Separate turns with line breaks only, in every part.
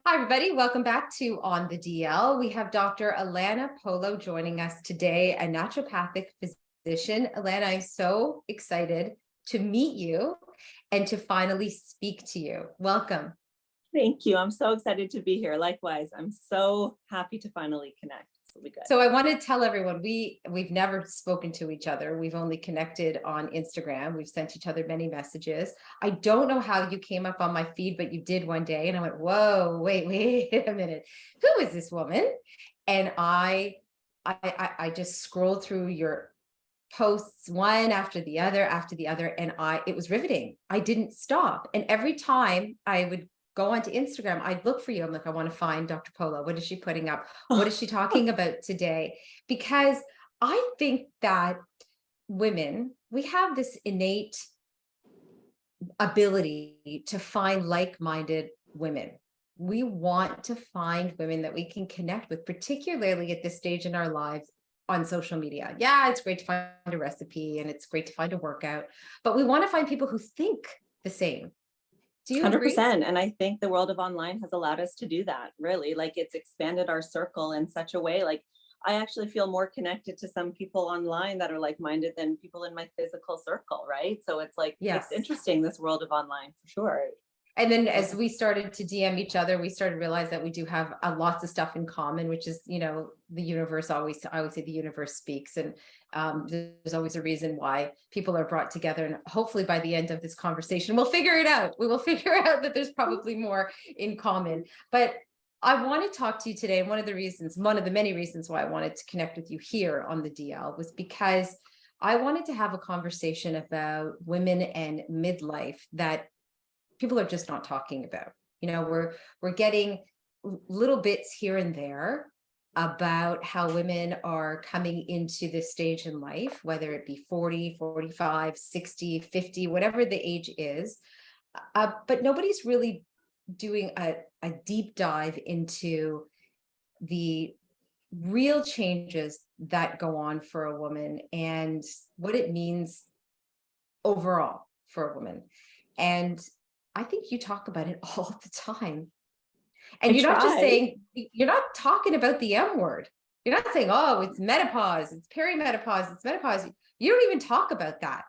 Hi, everybody. Welcome back to On the DL. We have Dr. Allana Polo joining us today, a naturopathic physician. Allana, I'm so excited to meet you and to finally speak to you. Welcome.
Thank you. I'm so excited to be here. Likewise, I'm so happy to finally connect. This will be good.
So I want to tell everyone we've never spoken to each other. We've only connected on Instagram. We've sent each other many messages. I don't know how you came up on my feed, but you did one day, and I went, "Whoa, wait a minute, who is this woman?" And I just scrolled through your posts one after the other, and it was riveting. I didn't stop, and every time I would go onto Instagram, I'd look for you. I'm like, I want to find Dr. Polo. What is she putting up? What is she talking about today? Because I think that women, we have this innate ability to find like-minded women. We want to find women that we can connect with, particularly at this stage in our lives on social media. Yeah, it's great to find a recipe and it's great to find a workout, but we want to find people who think the same. Do you agree?
100%. And I think the world of online has allowed us to do that, really. Like, it's expanded our circle in such a way. Like, I actually feel more connected to some people online that are like-minded than people in my physical circle, right? So it's like, it's
Yes.
interesting, this world of online, for sure.
And then as we started to DM each other, we started to realize that we do have lots of stuff in common, which is, the universe always, I would say the universe speaks. And there's always a reason why people are brought together. And hopefully by the end of this conversation, we'll figure it out. We will figure out that there's probably more in common. But I want to talk to you today. And one of the many reasons why I wanted to connect with you here on the DL was because I wanted to have a conversation about women and midlife that people are just not talking about. We're getting little bits here and there about how women are coming into this stage in life, whether it be 40, 45, 60, 50, whatever the age is. But nobody's really doing a deep dive into the real changes that go on for a woman and what it means overall for a woman. And I think you talk about it all the time. And
I
you're not just
try.
saying, you're not talking about the M word. You're not saying, oh, it's menopause, it's perimenopause, it's menopause. You don't even talk about that,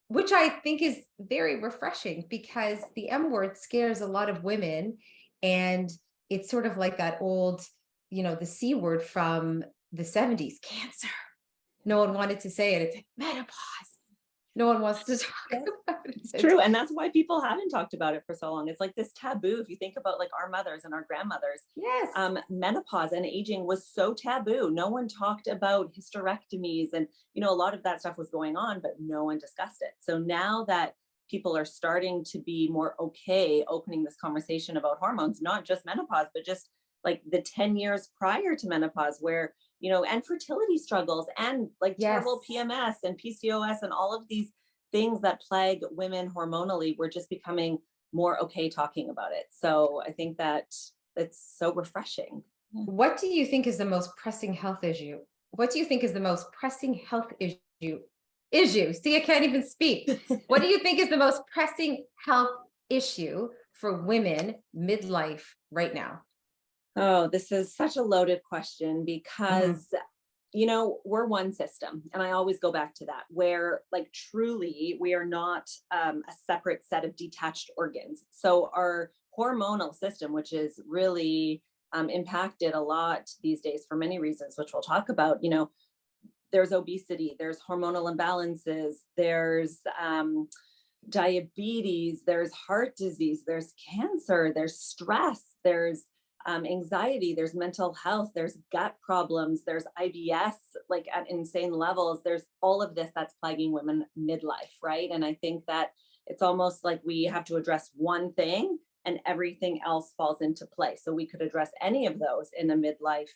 which I think is very refreshing because the M word scares a lot of women. And it's sort of like that old, the C word from the 70s, cancer. No one wanted to say it. It's like menopause. No one wants to talk about it.
It's true. And that's why people haven't talked about it for so long. It's like this taboo. If you think about like our mothers and our grandmothers,
Yes.
menopause and aging was so taboo. No one talked about hysterectomies and, a lot of that stuff was going on, but no one discussed it. So now that people are starting to be more okay opening this conversation about hormones, not just menopause, but just like the 10 years prior to menopause where, and fertility struggles and like terrible
Yes.
PMS and PCOS and all of these things that plague women hormonally, we're just becoming more okay talking about it. So I think that it's so refreshing.
What do you think is the most pressing health issue? What do you think is the most pressing health issue? See, I can't even speak. What do you think is the most pressing health issue for women midlife right now?
Oh, this is such a loaded question
Mhm.
because we're one system. And I always go back to that, where like truly we are not a separate set of detached organs. So our hormonal system, which is really impacted a lot these days for many reasons, which we'll talk about, there's obesity, there's hormonal imbalances, there's diabetes, there's heart disease, there's cancer, there's stress, there's anxiety, there's mental health, there's gut problems, there's IBS, like at insane levels. There's all of this that's plaguing women midlife, right? And I think that it's almost like we have to address one thing and everything else falls into place. So we could address any of those in a midlife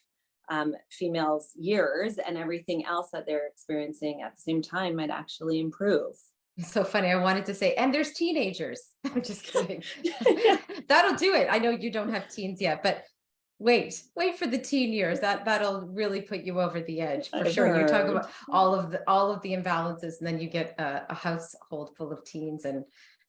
female's years, and everything else that they're experiencing at the same time might actually improve.
It's so funny. I wanted to say, and there's teenagers. I'm just kidding. That'll do it. I know you don't have teens yet, but wait for the teen years. That'll really put you over the edge for sure. You're talking
Sure.
about all of the imbalances, and then you get a household full of teens, and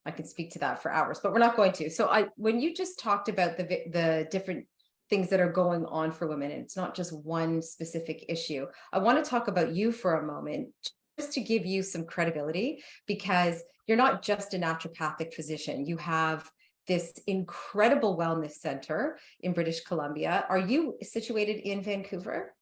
I could speak to that for hours, but we're not going to. So when you just talked about the different things that are going on for women, and it's not just one specific issue, I want to talk about you for a moment, just to give you some credibility, because you're not just a naturopathic physician. You have this incredible wellness center in British Columbia. Are you situated in Vancouver?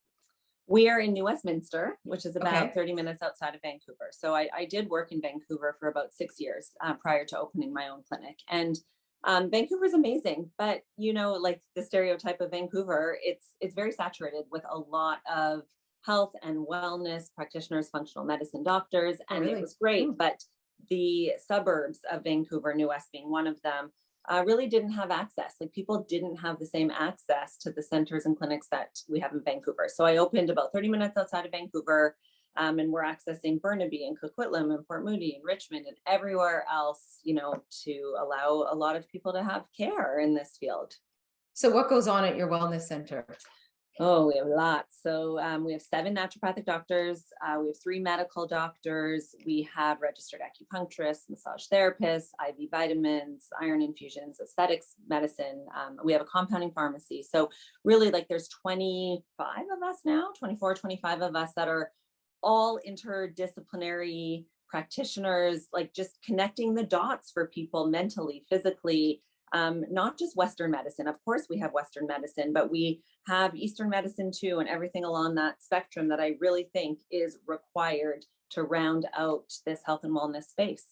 We are in New Westminster, which is about
Okay.
30 minutes outside of Vancouver. So I did work in Vancouver for about 6 years prior to opening my own clinic. And Vancouver is amazing, but like the stereotype of Vancouver, it's very saturated with a lot of health and wellness practitioners, functional medicine doctors,
Oh,
and it
really?
was great.
Hmm.
But the suburbs of Vancouver, New West being one of them, really didn't have access. Like people didn't have the same access to the centers and clinics that we have in Vancouver. So I opened about 30 minutes outside of Vancouver, and we're accessing Burnaby and Coquitlam and Port Moody and Richmond and everywhere else, to allow a lot of people to have care in this field.
So what goes on at your wellness center?
Oh, we have lots. So we have 7 naturopathic doctors. We have 3 medical doctors. We have registered acupuncturists, massage therapists, IV vitamins, iron infusions, aesthetics medicine. We have a compounding pharmacy. So really, like there's 25 of us now, 24, 25 of us that are all interdisciplinary practitioners, like just connecting the dots for people mentally, physically, not just Western medicine. Of course, we have Western medicine, but we have Eastern medicine too, and everything along that spectrum that I really think is required to round out this health and wellness space.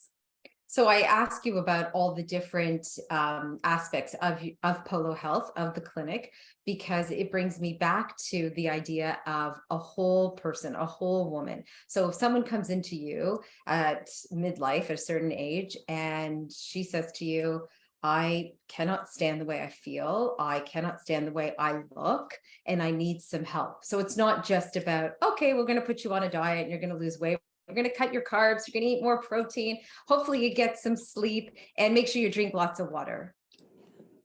So I ask you about all the different aspects of Polo Health, of the clinic, because it brings me back to the idea of a whole person, a whole woman. So if someone comes into you at midlife at a certain age and she says to you, I cannot stand the way I feel, I cannot stand the way I look, and I need some help. So it's not just about, okay, we're going to put you on a diet and you're going to lose weight. We're going to cut your carbs. You're going to eat more protein. Hopefully you get some sleep and make sure you drink lots of water.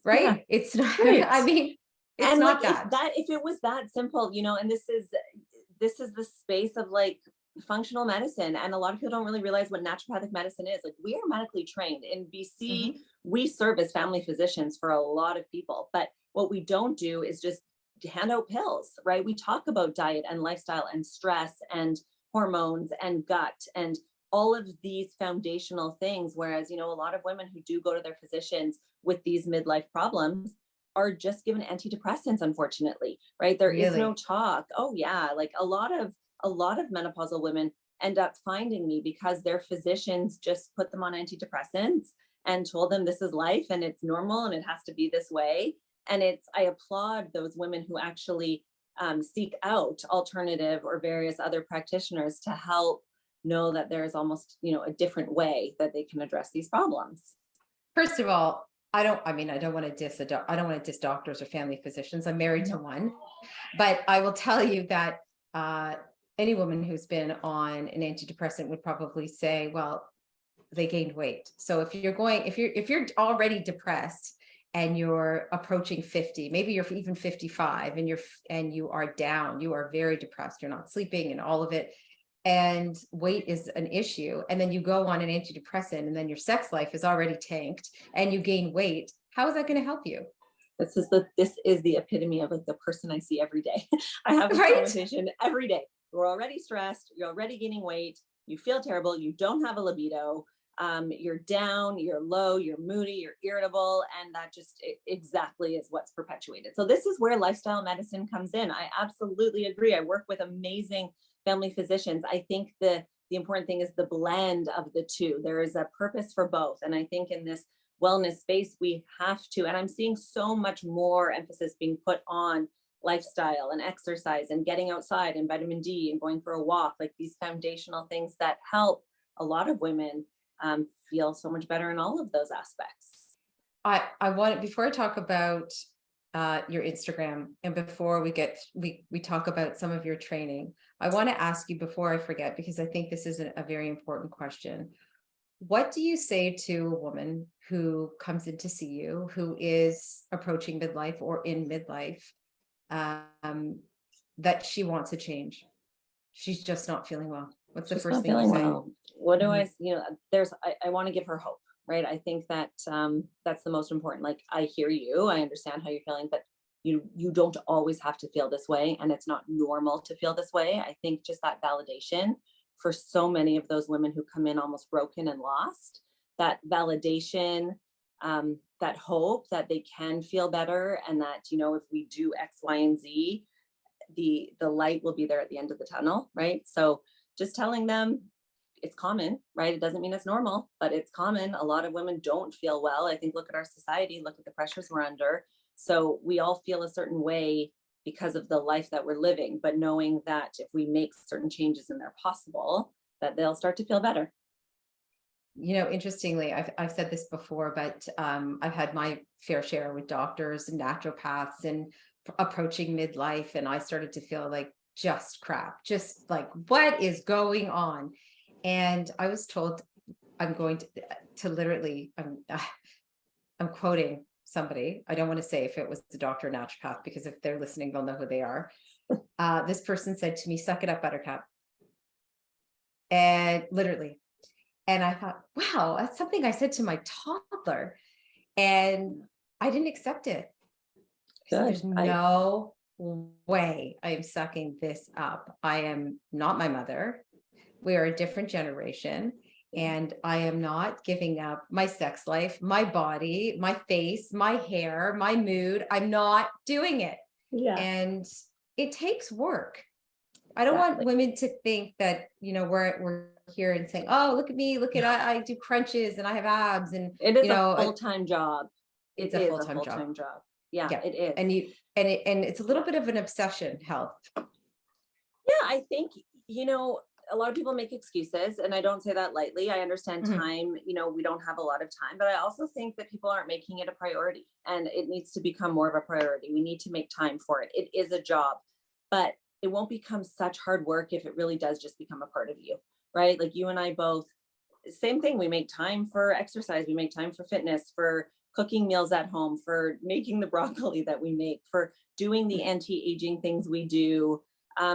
Right?
Yeah,
It's not,
right.
I mean, it's
And like
not that.
if it was that simple, and this is the space of like functional medicine, and a lot of people don't really realize what naturopathic medicine is. Like we are medically trained in BC.
Mhm.
We serve as family physicians for a lot of people, but what we don't do is just hand out pills, right? We talk about diet and lifestyle and stress and hormones and gut and all of these foundational things. Whereas, a lot of women who do go to their physicians with these midlife problems are just given antidepressants, unfortunately, right? There is no
Really?
talk. Oh yeah, like a lot of menopausal women end up finding me because their physicians just put them on antidepressants and told them this is life and it's normal and it has to be this way. And I applaud those women who actually seek out alternative or various other practitioners to help know that there's almost, a different way that they can address these problems.
First of all, I don't want to I don't want to diss doctors or family physicians. I'm married to one, but I will tell you that uh, any woman who's been on an antidepressant would probably say, well, they gained weight. So if you're already depressed and you're approaching 50, maybe you're even 55 and you are down, you are very depressed, you're not sleeping and all of it, and weight is an issue, and then you go on an antidepressant and then your sex life is already tanked and you gain weight, how is that going to help you?
This is the epitome of like the person I see every day. I have this
Right?
conversation every day. You're already stressed, you're already gaining weight, you feel terrible, you don't have a libido, you're down, you're low, you're moody, you're irritable, and that just exactly is what's perpetuated. So this is where lifestyle medicine comes in. I absolutely agree. I work with amazing family physicians. I think the important thing is the blend of the two. There is a purpose for both, and I think in this wellness space we have to, and I'm seeing so much more emphasis being put on lifestyle and exercise and getting outside and vitamin D and going for a walk, like these foundational things that help a lot of women feel so much better in all of those aspects.
I want, before I talk about your Instagram and before we talk about some of your training, I want to ask you before I forget, because I think this is a very important question. What do you say to a woman who comes in to see you, who is approaching midlife or in midlife, that she wants a change? She's just not feeling well. What's the
She's
first
not
thing you
feeling
say?
well. What do
Mhm.
I want to give her hope. right? I think that that's the most important. Like, I hear you, I understand how you're feeling, but you don't always have to feel this way, and it's not normal to feel this way. I think just that validation for so many of those women who come in almost broken and lost, that validation, that hope that they can feel better, and that, if we do X, Y, and Z, the light will be there at the end of the tunnel, right? So just telling them it's common, right? It doesn't mean it's normal, but it's common. A lot of women don't feel well. I think, look at our society, look at the pressures we're under. So we all feel a certain way because of the life that we're living, but knowing that if we make certain changes and they're possible, that they'll start to feel better.
Interestingly, I've said this before, but I've had my fair share with doctors and naturopaths and approaching midlife, and I started to feel like just crap, just like, what is going on? And I was told I'm going to literally, I'm quoting somebody. I don't want to say if it was the doctor or naturopath, because if they're listening, they'll know who they are. This person said to me, "Suck it up, buttercup." And literally, and I thought, wow, that's something I said to my toddler, and I didn't accept it. I said,
Good.
there's no way I am sucking this up. I am not my mother. We are a different generation. And I am not giving up my sex life, my body, my face, my hair, my mood. I'm not doing it.
Yeah.
And it takes work. I don't want women to think that, we're here and saying, oh, look at me, look at, I do crunches and I have abs, and
it is a full-time job.
It's a full-time
job. Yeah, it is.
And it's a little bit of an obsession, health.
Yeah, I think, a lot of people make excuses, and I don't say that lightly. I understand time, we don't have a lot of time, but I also think that people aren't making it a priority, and it needs to become more of a priority. We need to make time for it. It is a job, but it won't become such hard work if it really does just become a part of you, right? Like, you and I both, same thing. We make time for exercise. We make time for fitness, for cooking meals at home, for making the broccoli that we make, for doing the anti-aging things we do,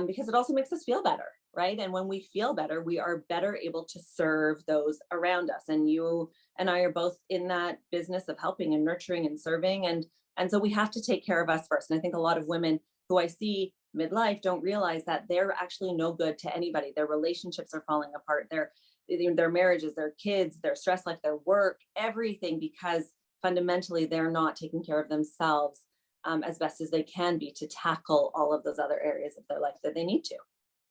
because it also makes us feel better, right? And when we feel better, we are better able to serve those around us. And you and I are both in that business of helping and nurturing and serving. And so we have to take care of us first. And I think a lot of women who I see midlife don't realize that they're actually no good to anybody. Their relationships are falling apart. Their marriages, their kids, their stress life, their work, everything, because fundamentally they're not taking care of themselves as best as they can be to tackle all of those other areas of their life that they need to.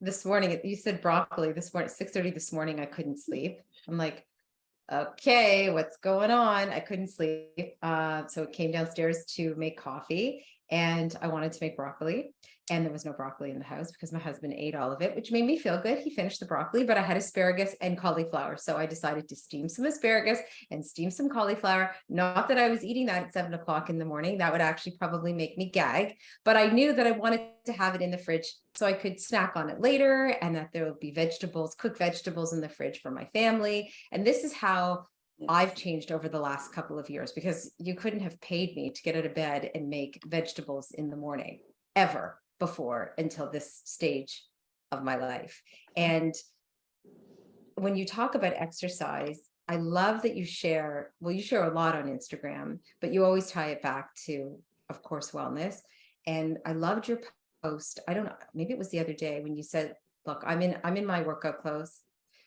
This morning, you said broccoli. This morning, 6:30 this morning, I couldn't sleep. I'm like, okay, what's going on? I couldn't sleep. So I came downstairs to make coffee, and I wanted to make broccoli, and there was no broccoli in the house because my husband ate all of it, which made me feel good. He finished the broccoli, but I had asparagus and cauliflower. So I decided to steam some asparagus and steam some cauliflower. Not that I was eating that at 7 o'clock in the morning. That would actually probably make me gag, but I knew that I wanted to have it in the fridge so I could snack on it later, and that there would be vegetables, cooked vegetables in the fridge for my family. And this is how I've changed over the last couple of years, because you couldn't have paid me to get out of bed and make vegetables in the morning ever before, until this stage of my life. And when you talk about exercise, I love that you share a lot on Instagram, but you always tie it back to, of course, wellness. And I loved your post. I don't know, maybe it was the other day when you said, look, I'm in my workout clothes.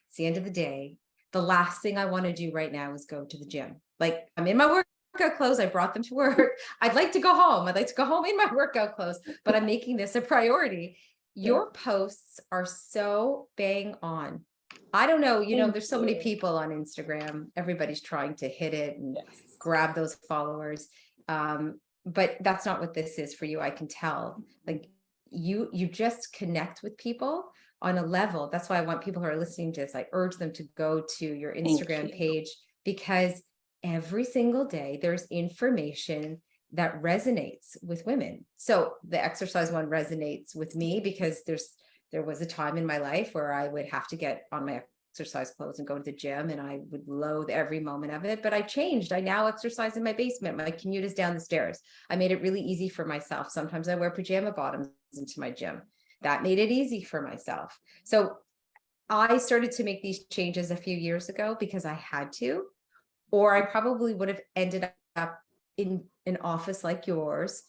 It's the end of the day. The last thing I want to do right now is go to the gym. Like, I'm in my workout clothes. I brought them to work. I'd like to go home. I'd like to go home in my workout clothes, but I'm making this a priority. Your posts are so bang on. I don't know, there's so many people on Instagram. Everybody's trying to hit it and grab those followers. But that's not what this is for you. I can tell. Like, you just connect with people on a level. That's why I want people who are listening to this, I urge them to go to your Instagram page, because every single day there's information that resonates with women. So the exercise one resonates with me because there was a time in my life where I would have to get on my exercise clothes and go to the gym, and I would loathe every moment of it. But I changed. I now exercise in my basement. My commute is down the stairs. I made it really easy for myself. Sometimes I wear pajama bottoms into my gym. That made it easy for myself. So I started to make these changes a few years ago because I had to, or I probably would have ended up in an office like yours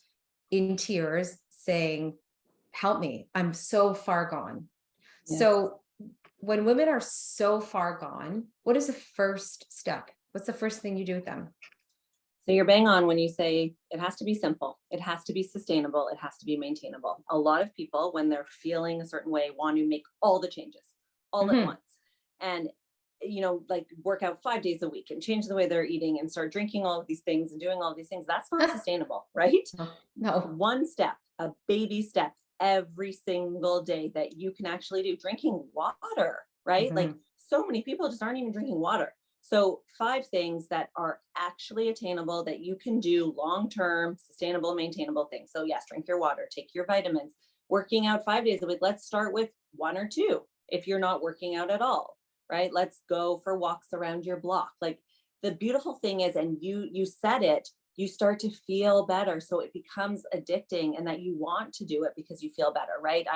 in tears saying, help me, I'm so far gone.
Yes.
So when women are so far gone, what is the first step? What's the first thing you do with them?
So you're bang on when you say it has to be simple, it has to be sustainable, it has to be maintainable. A lot of people, when they're feeling a certain way, want to make all the changes all at once. And like work out 5 days a week and change the way they're eating and start drinking all of these things and doing all of these things. That's not sustainable, right?
No.
One step, a baby step every single day that you can actually do. Drinking water, right? Like so many people just aren't even drinking water. So 5 things that are actually attainable that you can do long-term, sustainable, maintainable things. So yes, drink your water, take your vitamins, working out 5 days a week. Let's start with 1 or 2 if you're not working out at all, right? Let's go for walks around your block. Like the beautiful thing is, and you said it, you start to feel better. So it becomes addicting and that you want to do it because you feel better, right?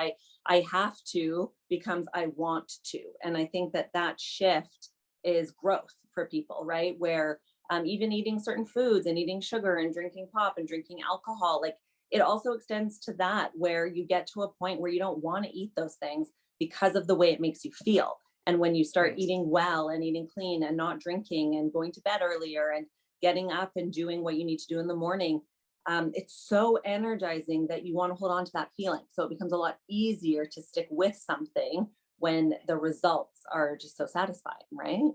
I have to becomes I want to. And I think that shift is growth for people, right? Where even eating certain foods and eating sugar and drinking pop and drinking alcohol, like it also extends to that where you get to a point where you don't want to eat those things because of the way it makes you feel. And when you start eating well and eating clean and not drinking and going to bed earlier and getting up and doing what you need to do in the morning, it's so energizing that you want to hold on to that feeling. So it becomes a lot easier to stick with something when the results are just so satisfying, right?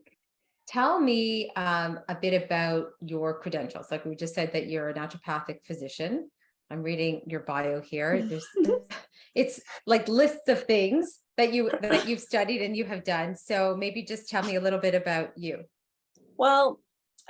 Tell me a bit about your credentials. Like we just said that you're a naturopathic physician. I'm reading your bio here. It's like lists of things that you've studied and you have done. So maybe just tell me a little bit about you.
Well,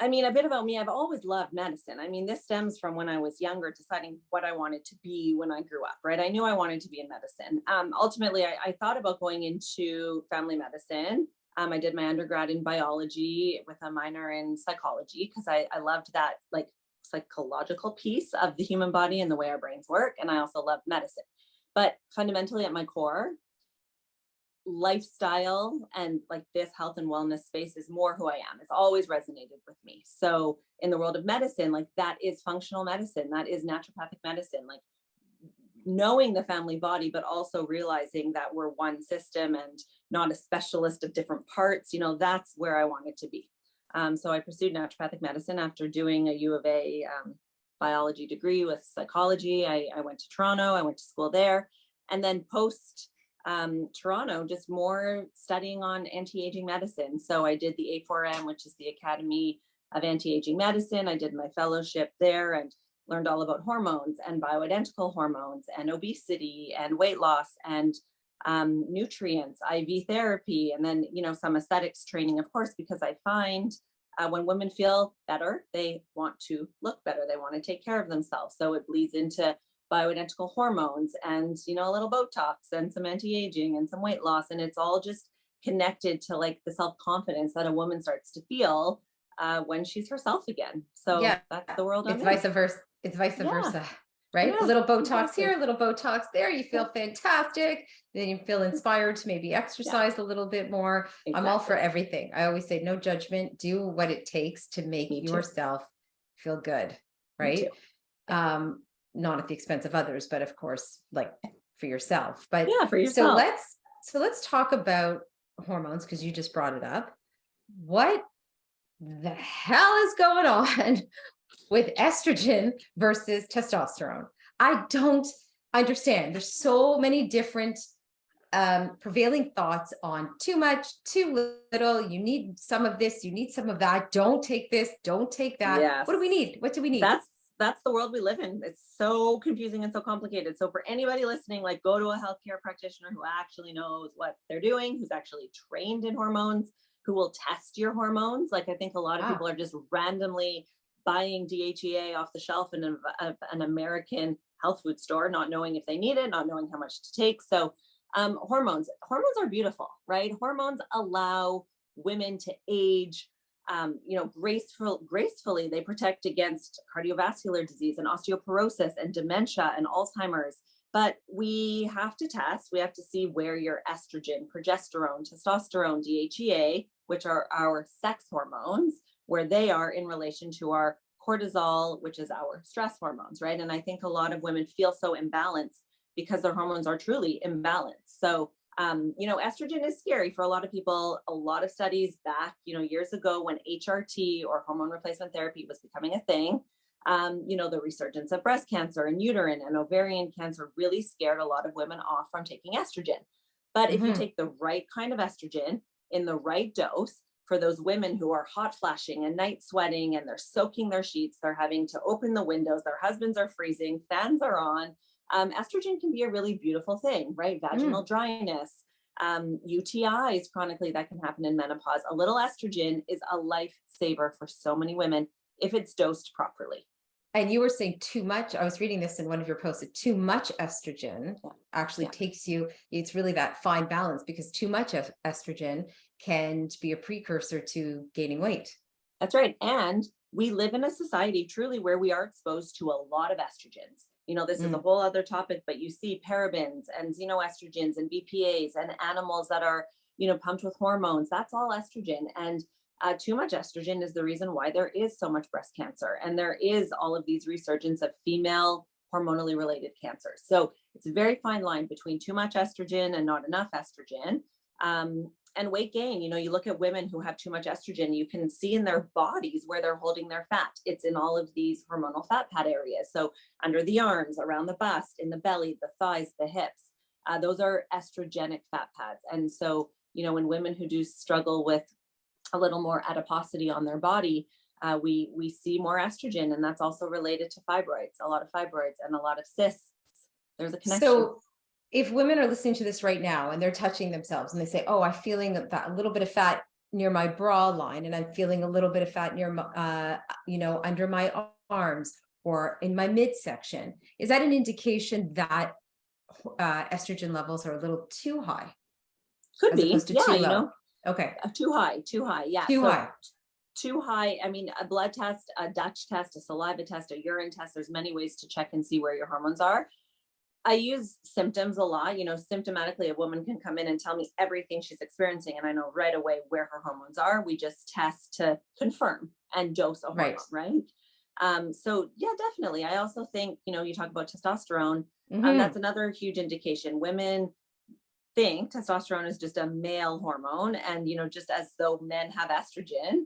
I mean, a bit about me. I've always loved medicine. I mean, this stems from when I was younger, deciding what I wanted to be when I grew up, right? I knew I wanted to be in medicine. Ultimately, I thought about going into family medicine. I did my undergrad in biology with a minor in psychology because I loved that like psychological piece of the human body and the way our brains work. And I also loved medicine. But fundamentally at my core, lifestyle and like this health and wellness space is more who I am. It's always resonated with me. So in the world of medicine, like that is functional medicine, that is naturopathic medicine, like knowing the family body, but also realizing that we're one system and not a specialist of different parts, that's where I wanted to be. So I pursued naturopathic medicine after doing a U of A biology degree with psychology. I went to Toronto, I went to school there. And then post Toronto, just more studying on anti-aging medicine. So I did the A4M, which is the Academy of Anti-Aging Medicine. I did my fellowship there and learned all about hormones and bioidentical hormones and obesity and weight loss and nutrients, IV therapy, and then, some aesthetics training, of course, because I find when women feel better, they want to look better. They want to take care of themselves. So it bleeds into bioidentical hormones and, a little Botox and some anti-aging and some weight loss. And it's all just connected to like the self-confidence that a woman starts to feel when she's herself again. So
Yeah,
that's the world.
it's vice versa. It's vice versa, right? A little Botox here, a little Botox there. You feel fantastic. Then you feel inspired to maybe exercise a little bit more. Exactly. I'm all for everything. I always say no judgment. Do what it takes to make yourself feel good, right? Not at the expense of others, but of course, like for yourself. But
for yourself.
So let's talk about hormones because you just brought it up. What the hell is going on with estrogen versus testosterone? I don't understand. There's so many different prevailing thoughts on too much, too little. You need some of this, you need some of that. Don't take this, don't take that. Yes. What do we need? What do we need?
That's the world we live in. It's so confusing and so complicated. So for anybody listening, like go to a healthcare practitioner who actually knows what they're doing, who's actually trained in hormones, who will test your hormones. Like I think a lot of people are just randomly buying DHEA off the shelf in an American health food store, not knowing if they need it, not knowing how much to take. So hormones are beautiful, right? Hormones allow women to age gracefully. They protect against cardiovascular disease and osteoporosis and dementia and Alzheimer's. But we have to test, we have to see where your estrogen, progesterone, testosterone, DHEA, which are our sex hormones, where they are in relation to our cortisol, which is our stress hormones, right? And I think a lot of women feel so imbalanced because their hormones are truly imbalanced. So, estrogen is scary for a lot of people. A lot of studies back, years ago when HRT or hormone replacement therapy was becoming a thing, the resurgence of breast cancer and uterine and ovarian cancer really scared a lot of women off from taking estrogen. But if you take the right kind of estrogen in the right dose, for those women who are hot flashing and night sweating and they're soaking their sheets, they're having to open the windows, their husbands are freezing, fans are on. Estrogen can be a really beautiful thing, right? Vaginal dryness, UTIs chronically that can happen in menopause. A little estrogen is a lifesaver for so many women if it's dosed properly.
And you were saying too much. I was reading this in one of your posts, that too much estrogen actually takes you, it's really that fine balance, because too much of estrogen can be a precursor to gaining weight.
That's right. And we live in a society truly where we are exposed to a lot of estrogens. This is a whole other topic, but you see parabens and xenoestrogens and BPAs and animals that are, pumped with hormones. That's all estrogen. And too much estrogen is the reason why there is so much breast cancer. And there is all of these resurgence of female hormonally related cancers. So it's a very fine line between too much estrogen and not enough estrogen. And weight gain, you look at women who have too much estrogen, you can see in their bodies where they're holding their fat. It's in all of these hormonal fat pad areas. So under the arms, around the bust, in the belly, the thighs, the hips, those are estrogenic fat pads. And so, when women who do struggle with a little more adiposity on their body, we see more estrogen, and that's also related to fibroids, a lot of fibroids and a lot of cysts. There's a connection.
So if women are listening to this right now and they're touching themselves and they say, oh, I'm feeling a little bit of fat near my bra line, and I'm feeling a little bit of fat near, under my arms or in my midsection, is that an indication that estrogen levels are a little too high?
Could
as
be,
opposed to
yeah,
too low? Okay.
Too high, yeah.
Too high.
Too high. I mean, a blood test, a Dutch test, a saliva test, a urine test, there's many ways to check and see where your hormones are. I use symptoms a lot. Symptomatically, a woman can come in and tell me everything she's experiencing, and I know right away where her hormones are. We just test to confirm and dose a hormone, right? So yeah, definitely. I also think, you talk about testosterone. That's another huge indication. Women think testosterone is just a male hormone, and just as though men have estrogen,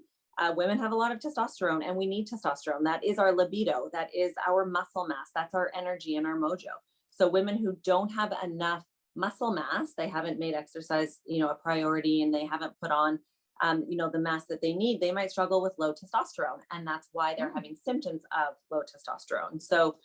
women have a lot of testosterone, and we need testosterone. That is our libido. That is our muscle mass. That's our energy and our mojo. So women who don't have enough muscle mass, they haven't made exercise, a priority, and they haven't put on, the mass that they need, they might struggle with low testosterone. And that's why they're having symptoms of low testosterone. So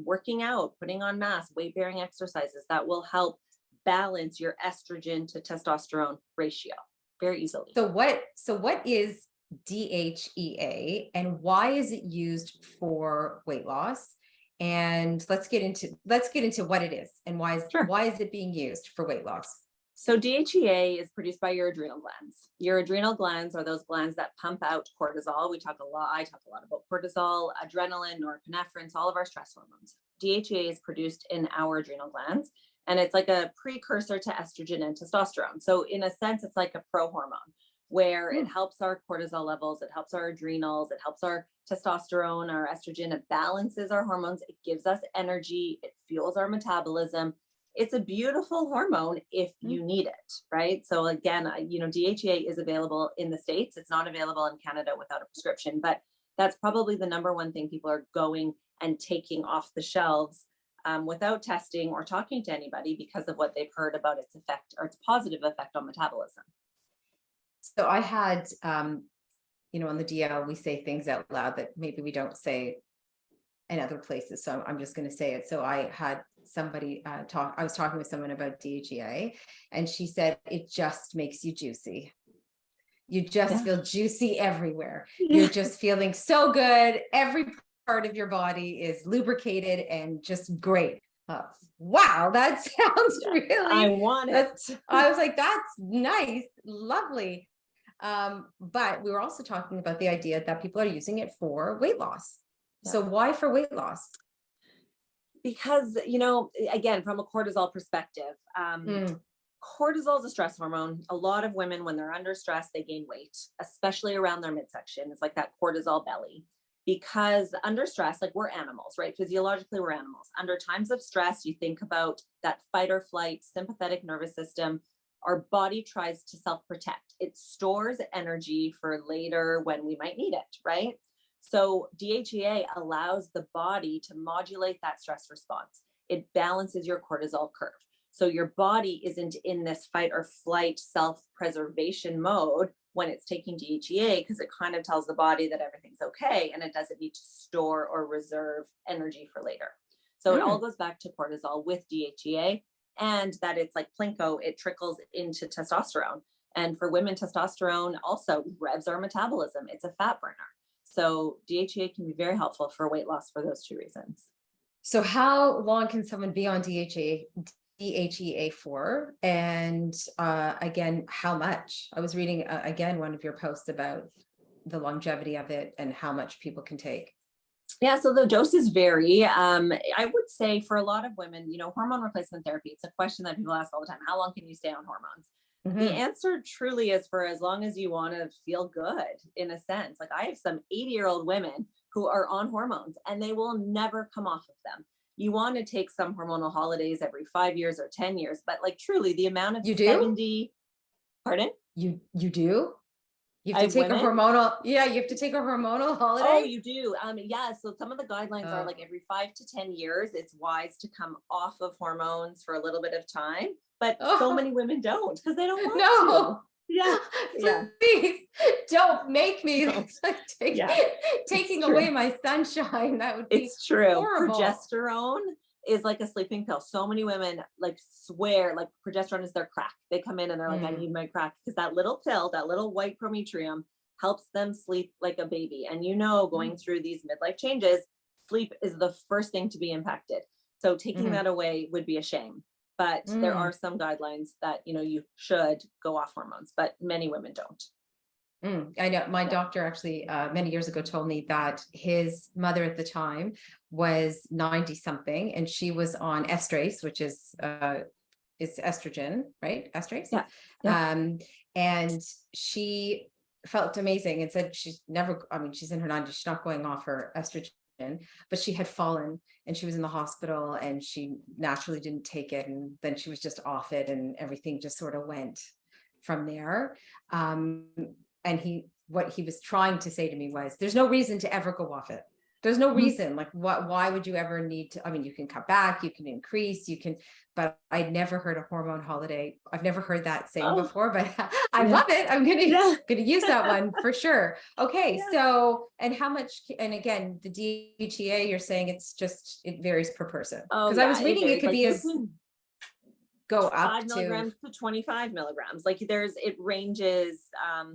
working out, putting on mass, weight-bearing exercises, that will help balance your estrogen to testosterone ratio very easily.
So what is DHEA, and why is it used for weight loss? And let's get into what it is and why is it being used for weight loss?
So DHEA is produced by your adrenal glands. Your adrenal glands are those glands that pump out cortisol. I talk a lot about cortisol, adrenaline, norepinephrine, all of our stress hormones. DHEA is produced in our adrenal glands, and it's like a precursor to estrogen and testosterone. So in a sense, it's like a pro-hormone, where it helps our cortisol levels, it helps our adrenals, it helps our testosterone, our estrogen, it balances our hormones, it gives us energy, it fuels our metabolism. It's a beautiful hormone if you need it, right? So again, DHEA is available in the States. It's not available in Canada without a prescription, but that's probably the number one thing people are going and taking off the shelves without testing or talking to anybody because of what they've heard about its effect or its positive effect on metabolism.
So I had, on the DL, we say things out loud that maybe we don't say in other places. So I'm just going to say it. So I had somebody I was talking with someone about DHEA, and she said, it just makes you juicy. You just feel juicy everywhere. You're just feeling so good. Every part of your body is lubricated and just great. Wow, that sounds really,
I want it.
I was like, that's nice, lovely. But we were also talking about the idea that people are using it for weight loss. So why for weight loss?
Because, again, from a cortisol perspective, Cortisol is a stress hormone. A lot of women, when they're under stress, they gain weight, especially around their midsection. It's like that cortisol belly. Because under stress, like we're animals, right? Physiologically, we're animals. Under times of stress, you think about that fight or flight, sympathetic nervous system. Our body tries to self-protect. It stores energy for later when we might need it, right? So DHEA allows the body to modulate that stress response. It balances your cortisol curve. So your body isn't in this fight or flight self-preservation mode when it's taking DHEA, because it kind of tells the body that everything's okay and it doesn't need to store or reserve energy for later. So it all goes back to cortisol with DHEA, and that it's like Plinko, it trickles into testosterone. And for women, testosterone also revs our metabolism. It's a fat burner. So DHEA can be very helpful for weight loss for those two reasons.
So how long can someone be on DHEA for? And again, how much? I was reading again one of your posts about the longevity of it and how much people can take.
Yeah, so the doses vary. I would say for a lot of women, hormone replacement therapy, it's a question that people ask all the time. How long can you stay on hormones? The answer truly is for as long as you want to feel good, in a sense. Like I have some 80-year-old women who are on hormones and they will never come off of them. You want to take some hormonal holidays every 5 years or 10 years, but like truly the amount of
You do?
70, pardon?
You do? You have to take
women?
a hormonal, you have to take a hormonal holiday?
Oh, you do. Yeah. So some of the guidelines are like every 5 to 10 years, it's wise to come off of hormones for a little bit of time. But so many women don't because they don't want to. Yeah. Yeah.
Please don't make me taking
true.
away my sunshine. That would be
It's true.
horrible.
Progesterone is like a sleeping pill. So many women like swear like progesterone is their crack. They come in and they're like, I need my crack, because that little pill, that little white prometrium helps them sleep like a baby. And going through these midlife changes, sleep is the first thing to be impacted. So taking that away would be a shame. But there are some guidelines that, you should go off hormones, but many women don't.
I know my doctor actually many years ago told me that his mother at the time was 90 something and she was on estrase, which is estrogen, right? Estrase.
Yeah.
And she felt amazing and said she's never, she's in her 90s, she's not going off her estrogen, but she had fallen and she was in the hospital and she naturally didn't take it. And then she was just off it and everything just sort of went from there. And what he was trying to say to me was, there's no reason to ever go off it. There's no reason, like why would you ever need to, you can cut back, you can increase, but I'd never heard a hormone holiday. I've never heard that saying before, but I love it. I'm going to use that one for sure. Okay. So, and how much, and again, the DHEA, you're saying it varies per person. Because I was reading it could be go up
5 milligrams to 25 milligrams. Like it ranges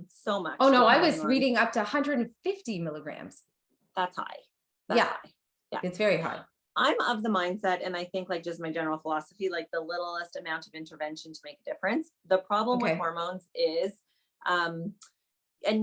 so much.
Oh no, I was reading up to 150 milligrams.
That's high.
High. Yeah, it's very high.
I'm of the mindset, and I think like just my general philosophy, like the littlest amount of intervention to make a difference. The problem with hormones is, and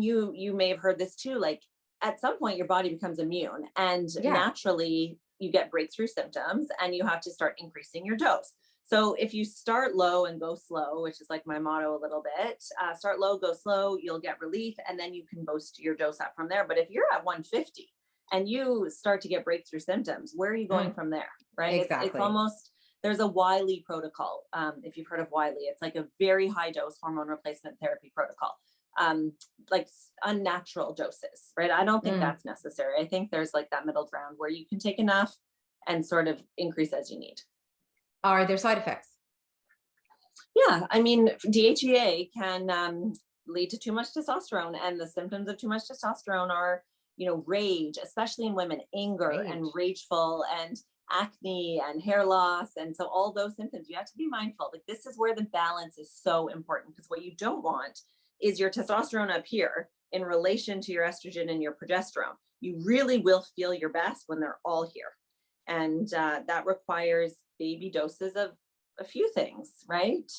you may have heard this too, like at some point your body becomes immune and naturally you get breakthrough symptoms and you have to start increasing your dose. So if you start low and go slow, which is like my motto a little bit, start low, go slow, you'll get relief, and then you can boost your dose up from there. But if you're at 150 and you start to get breakthrough symptoms, where are you going from there? Right?
Exactly.
It's almost, there's a Wiley protocol. If you've heard of Wiley, it's like a very high dose hormone replacement therapy protocol, like unnatural doses, right? I don't think that's necessary. I think there's like that middle ground where you can take enough and sort of increase as you need.
Are there side effects?
Yeah, DHEA can lead to too much testosterone, and the symptoms of too much testosterone are, rage, especially in women, anger and rageful, and acne and hair loss. And so all those symptoms, you have to be mindful. Like this is where the balance is so important, because what you don't want is your testosterone up here in relation to your estrogen and your progesterone. You really will feel your best when they're all here. And that requires baby doses of a few things, right?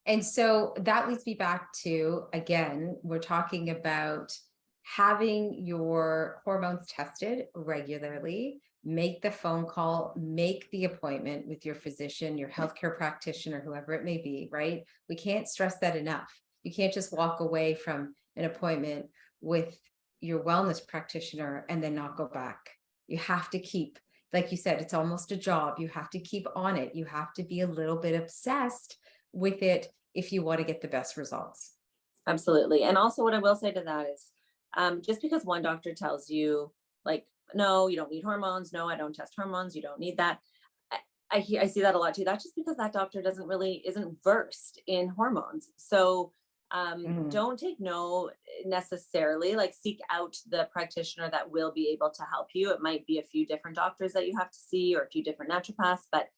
And so that leads me back to, again, we're talking about having your hormones tested regularly, make the phone call, make the appointment with your physician, your healthcare practitioner, whoever it may be, right? We can't stress that enough. You can't just walk away from an appointment with your wellness practitioner and then not go back. You have to keep, like you said, it's almost a job. You have to keep on it. You have to be a little bit obsessed with it if you want to get the best results.
Absolutely. And also, what I will say to that is, just because one doctor tells you, like, no, you don't need hormones. No, I don't test hormones. You don't need that. I see that a lot too. That's just because that doctor isn't versed in hormones. So
Mhm.
don't take no necessarily, like seek out the practitioner that will be able to help you. It might be a few different doctors that you have to see or a few different naturopaths, but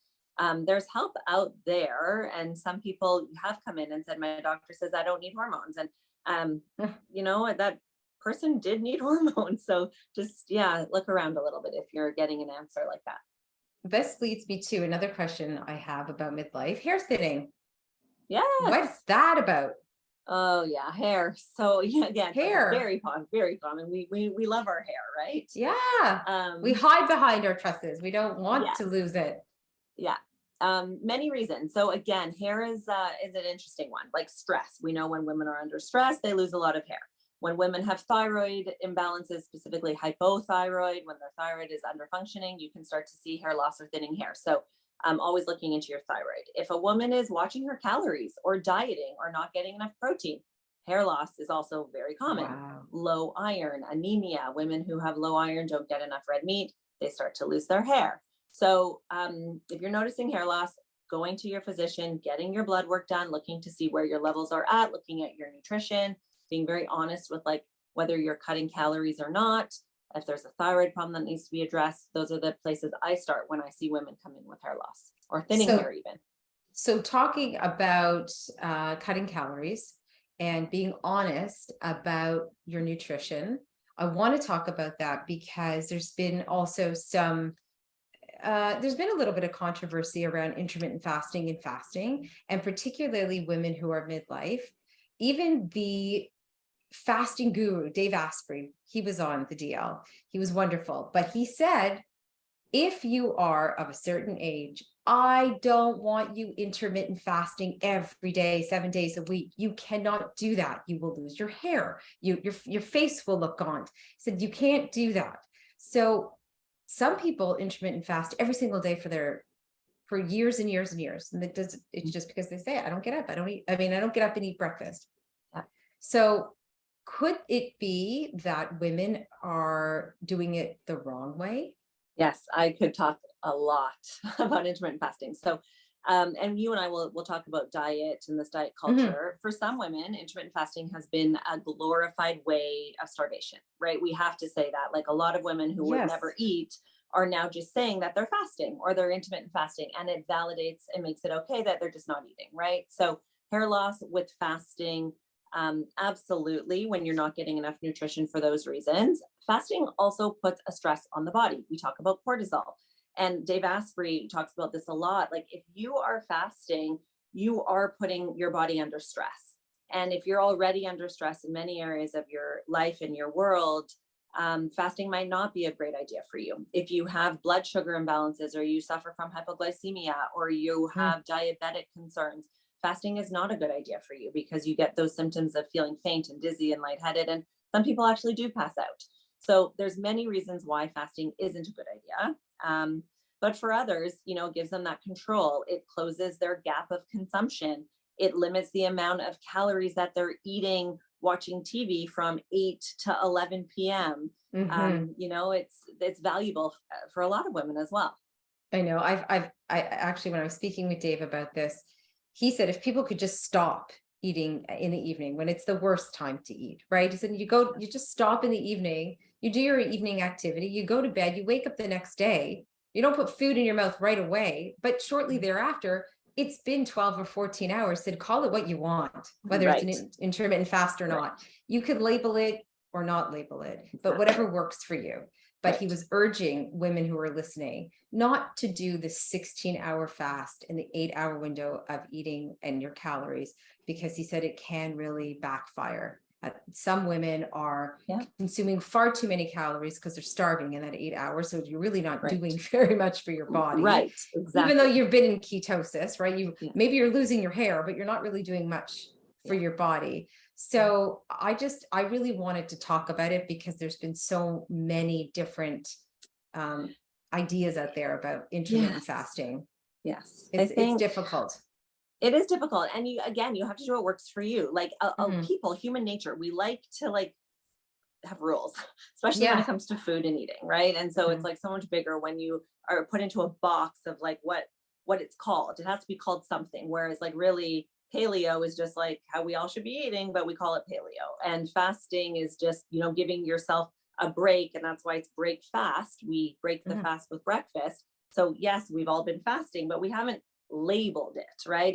there's help out there. And some people have come in and said, my doctor says I don't need hormones. And, that person did need hormones. So just, yeah, look around a little bit if you're getting an answer like that.
This leads me to another question I have about midlife: hair thinning. What's
Yes.
that about?
Oh yeah, hair. So yeah, again,
Hair.
very common, very common. We love our hair, right?
Yeah. We
Um,
hide behind our tresses. We don't want to
yes,
lose it.
yeah. Many reasons. So again, hair is an interesting one. Like stress. We know when women are under stress, they lose a lot of hair. When women have thyroid imbalances, specifically hypothyroid, when their thyroid is under functioning, you can start to see hair loss or thinning hair. So always looking into your thyroid. If a woman is watching her calories or dieting or not getting enough protein, hair loss is also very common.
Wow.
Low iron, anemia, women who have low iron don't get enough red meat, they start to lose their hair. So if you're noticing hair loss, going to your physician, getting your blood work done, looking to see where your levels are at, looking at your nutrition, being very honest with like whether you're cutting calories or not. If there's a thyroid problem that needs to be addressed, those are the places I start when I see women come in with hair loss or thinning
So,
hair even.
so talking about cutting calories and being honest about your nutrition, I want to talk about that because there's been also there's been a little bit of controversy around intermittent fasting and fasting, and particularly women who are midlife. Even the fasting guru, Dave Asprey, he was on the DL. He was wonderful, but he said, if you are of a certain age, I don't want you intermittent fasting every day, 7 days a week. You cannot do that. You will lose your hair. Your face will look gaunt. He said, you can't do that. So some people intermittent fast every single day for years and years and years. And it's just because they say, I don't get up. I don't get up and eat breakfast. So could it be that women are doing it the wrong way?
Yes, I could talk a lot about intermittent fasting. So, and you and I will talk about diet and this diet
Mhm.
culture. For some women, intermittent fasting has been a glorified way of starvation, right? We have to say that. Like a lot of women who would
Yes.
never eat are now just saying that they're fasting or they're intermittent fasting, and it validates and makes it okay that they're just not eating, right? So, hair loss with fasting, absolutely, when you're not getting enough nutrition for those reasons. Fasting also puts a stress on the body. We talk about cortisol, and Dave Asprey talks about this a lot. Like if you are fasting, you are putting your body under stress. And if you're already under stress in many areas of your life and your world, fasting might not be a great idea for you. If you have blood sugar imbalances, or you suffer from hypoglycemia, or you
Mm.
have diabetic concerns, fasting is not a good idea for you because you get those symptoms of feeling faint and dizzy and lightheaded. And some people actually do pass out. So there's many reasons why fasting isn't a good idea. But for others, gives them that control. It closes their gap of consumption. It limits the amount of calories that they're eating watching TV from 8 to 11 p.m.
Hmm.
It's valuable for a lot of women as well.
I know. I actually, when I was speaking with Dave about this, he said if people could just stop eating in the evening when it's the worst time to eat, right? He said you just stop in the evening, you do your evening activity, you go to bed, you wake up the next day, you don't put food in your mouth right away, but shortly thereafter, it's been 12 or 14 hours. Said call it what you want, whether it's an
Right.
intermittent fast or
Right.
not. You could label it or not label it, but
Exactly.
whatever works for you. But he
Right.
was urging women who are listening not to do the 16-hour fast in the 8-hour window of eating and your calories, because he said it can really backfire. Some women are consuming far too many calories because they're starving in that 8 hours. So you're really not doing very much for your body.
Right. Exactly.
Even though you've been in ketosis, right? Maybe you're losing your hair, but you're not really doing much for your body. So I really wanted to talk about it because there's been so many different ideas out there about intermittent fasting.
Yes.
It's difficult.
It is difficult. And you have to do what works for you. Like people, human nature, we like to have rules, especially when it comes to food and eating. Right. And so it's like so much bigger when you are put into a box of like what it's called. It has to be called something. Whereas like really paleo is just like how we all should be eating, but we call it paleo. And fasting is just, giving yourself a break. And that's why it's break fast. We break the fast with breakfast. So yes, we've all been fasting, but we haven't labeled it, right?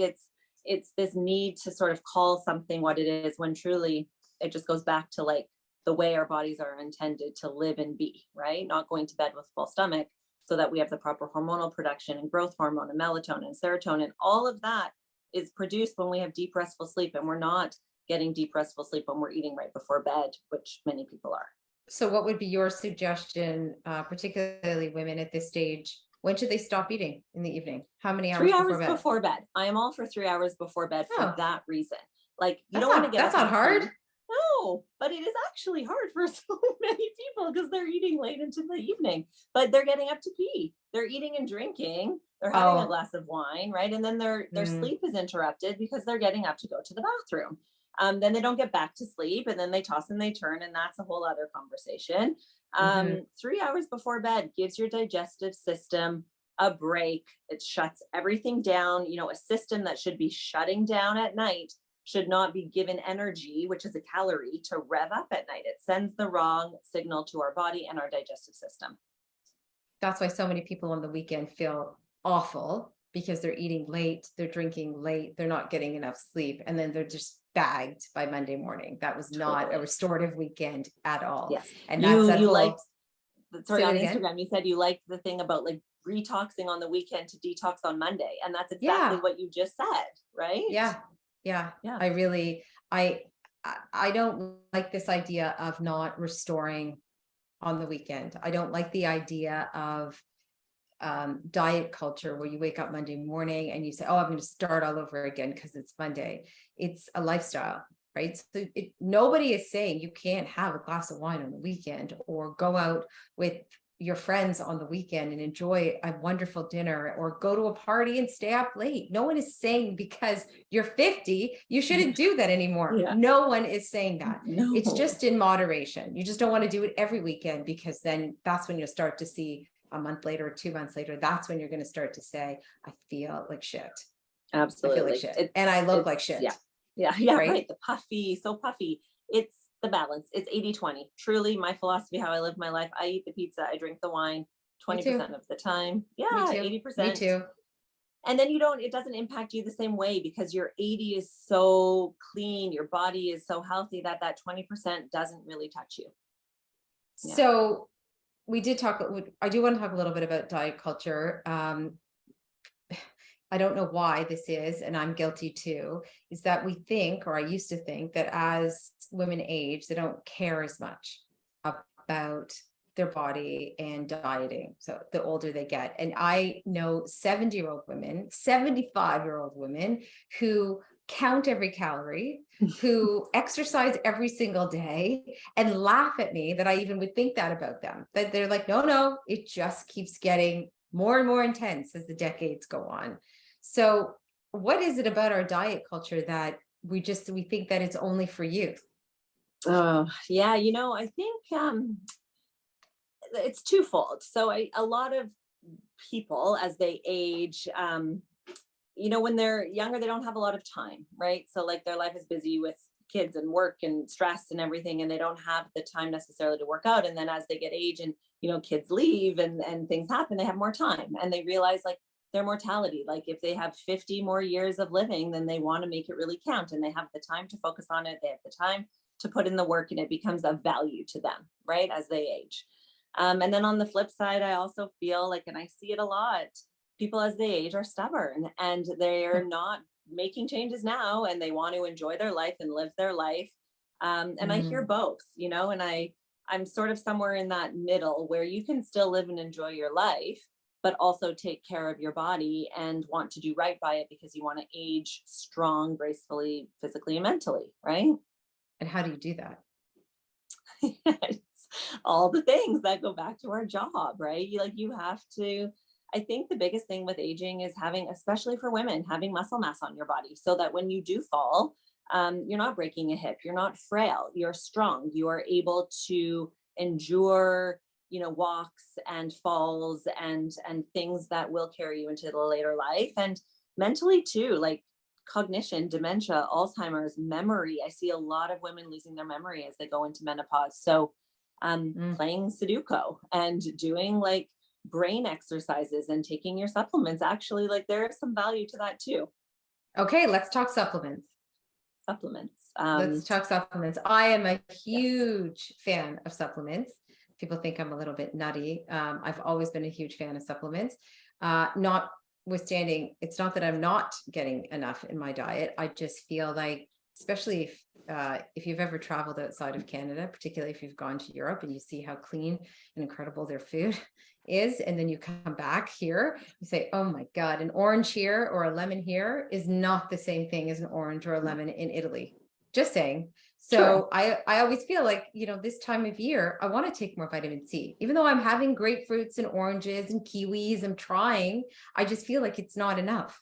It's this need to sort of call something what it is, when truly it just goes back to like the way our bodies are intended to live and be, right? Not going to bed with full stomach, so that we have the proper hormonal production and growth hormone and melatonin and serotonin. All of that is produced when we have deep restful sleep, and we're not getting deep restful sleep when we're eating right before bed, which many people are.
So what would be your suggestion, particularly women at this stage? When should they stop eating in the evening? How many hours
3 hours
before bed?
before bed. I am all for 3 hours before bed for that reason. Like you
That's
don't want to get
that's not hard.
No, but it is actually hard for so many people because they're eating late into the evening, but they're getting up to pee. They're eating and drinking. They're having a glass of wine, right? And then their sleep is interrupted because they're getting up to go to the bathroom. Then they don't get back to sleep, and then they toss and they turn, and that's a whole other conversation. 3 hours before bed gives your digestive system a break. It shuts everything down. A system that should be shutting down at night should not be given energy, which is a calorie, to rev up at night. It sends the wrong signal to our body and our digestive system.
That's why so many people on the weekend feel awful, because they're eating late, they're drinking late, they're not getting enough sleep, and then they're just bagged by Monday morning. That was not a restorative weekend at all.
Yes.
And that's
you liked, sorry, on
again?
Instagram, you said you liked the thing about like retoxing on the weekend to detox on Monday. And that's exactly what you just said, right?
Yeah. I don't like this idea of not restoring on the weekend. I don't like the idea of diet culture where you wake up Monday morning and you say, oh, I'm going to start all over again because it's Monday. It's a lifestyle, right? So nobody is saying you can't have a glass of wine on the weekend or go out with your friends on the weekend and enjoy a wonderful dinner or go to a party and stay up late. No one is saying because you're 50, you shouldn't do that anymore. No one is saying that. No. It's just in moderation. You just don't want to do it every weekend, because then that's when you'll start to see a month later or 2 months later, that's when you're going to start to say, I feel like shit.
Absolutely.
I feel like shit. And I look like shit.
Yeah. Right. The puffy, so puffy. It's the balance. It's 80-20. Truly my philosophy, how I live my life. I eat the pizza, I drink the wine 20% of the time. Yeah, 80%.
Me too.
And then it doesn't impact you the same way, because your 80 is so clean, your body is so healthy that 20% doesn't really touch you.
Yeah. So I do want to talk a little bit about diet culture. I don't know why this is, and I'm guilty too, is that we think, or I used to think, that as women age, they don't care as much about their body and dieting. So the older they get. And I know 70-year-old women, 75-year-old women who count every calorie, who exercise every single day, and laugh at me that I even would think that about them. That they're like, no, it just keeps getting more and more intense as the decades go on. So what is it about our diet culture that we think that it's only for youth?
Oh, yeah. I think it's twofold. So a lot of people, as they age, when they're younger, they don't have a lot of time, right? So like their life is busy with kids and work and stress and everything, and they don't have the time necessarily to work out. And then as they get age and, kids leave and things happen, they have more time, and they realize like their mortality, like if they have 50 more years of living, then they want to make it really count, and they have the time to focus on it. They have the time to put in the work, and it becomes of value to them, right? As they age. And then on the flip side, I also feel like, and I see it a lot, people as they age are stubborn, and they're not making changes now, and they want to enjoy their life and live their life And I hear
Mm.
both, and I'm sort of somewhere in that middle where you can still live and enjoy your life, but also take care of your body and want to do right by it because you want to age strong, gracefully, physically, and mentally, right?
And how do you do that?
It's all the things that go back to our job, right? You have to. I think the biggest thing with aging is having, especially for women, having muscle mass on your body so that when you do fall, you're not breaking a hip, you're not frail, you're strong, you are able to endure, walks and falls and things that will carry you into the later life. And mentally too, like cognition, dementia, Alzheimer's, memory. I see a lot of women losing their memory as they go into menopause. So
Mm.
playing Sudoku and doing like brain exercises and taking your supplements, actually, like there is some value to that too.
Okay, let's talk supplements.
Supplements.
Let's talk supplements. I am a
Yes.
huge fan of supplements. People think I'm a little bit nutty. I've always been a huge fan of supplements. Notwithstanding, it's not that I'm not getting enough in my diet. I just feel like, especially if you've ever traveled outside of Canada, particularly if you've gone to Europe and you see how clean and incredible their food is, and then you come back here, you say, "Oh my God, an orange here or a lemon here is not the same thing as an orange or a lemon in Italy." Just saying.
Sure.
So I always feel like, this time of year, I want to take more vitamin C. Even though I'm having grapefruits and oranges and kiwis, I'm trying. I just feel like it's not enough.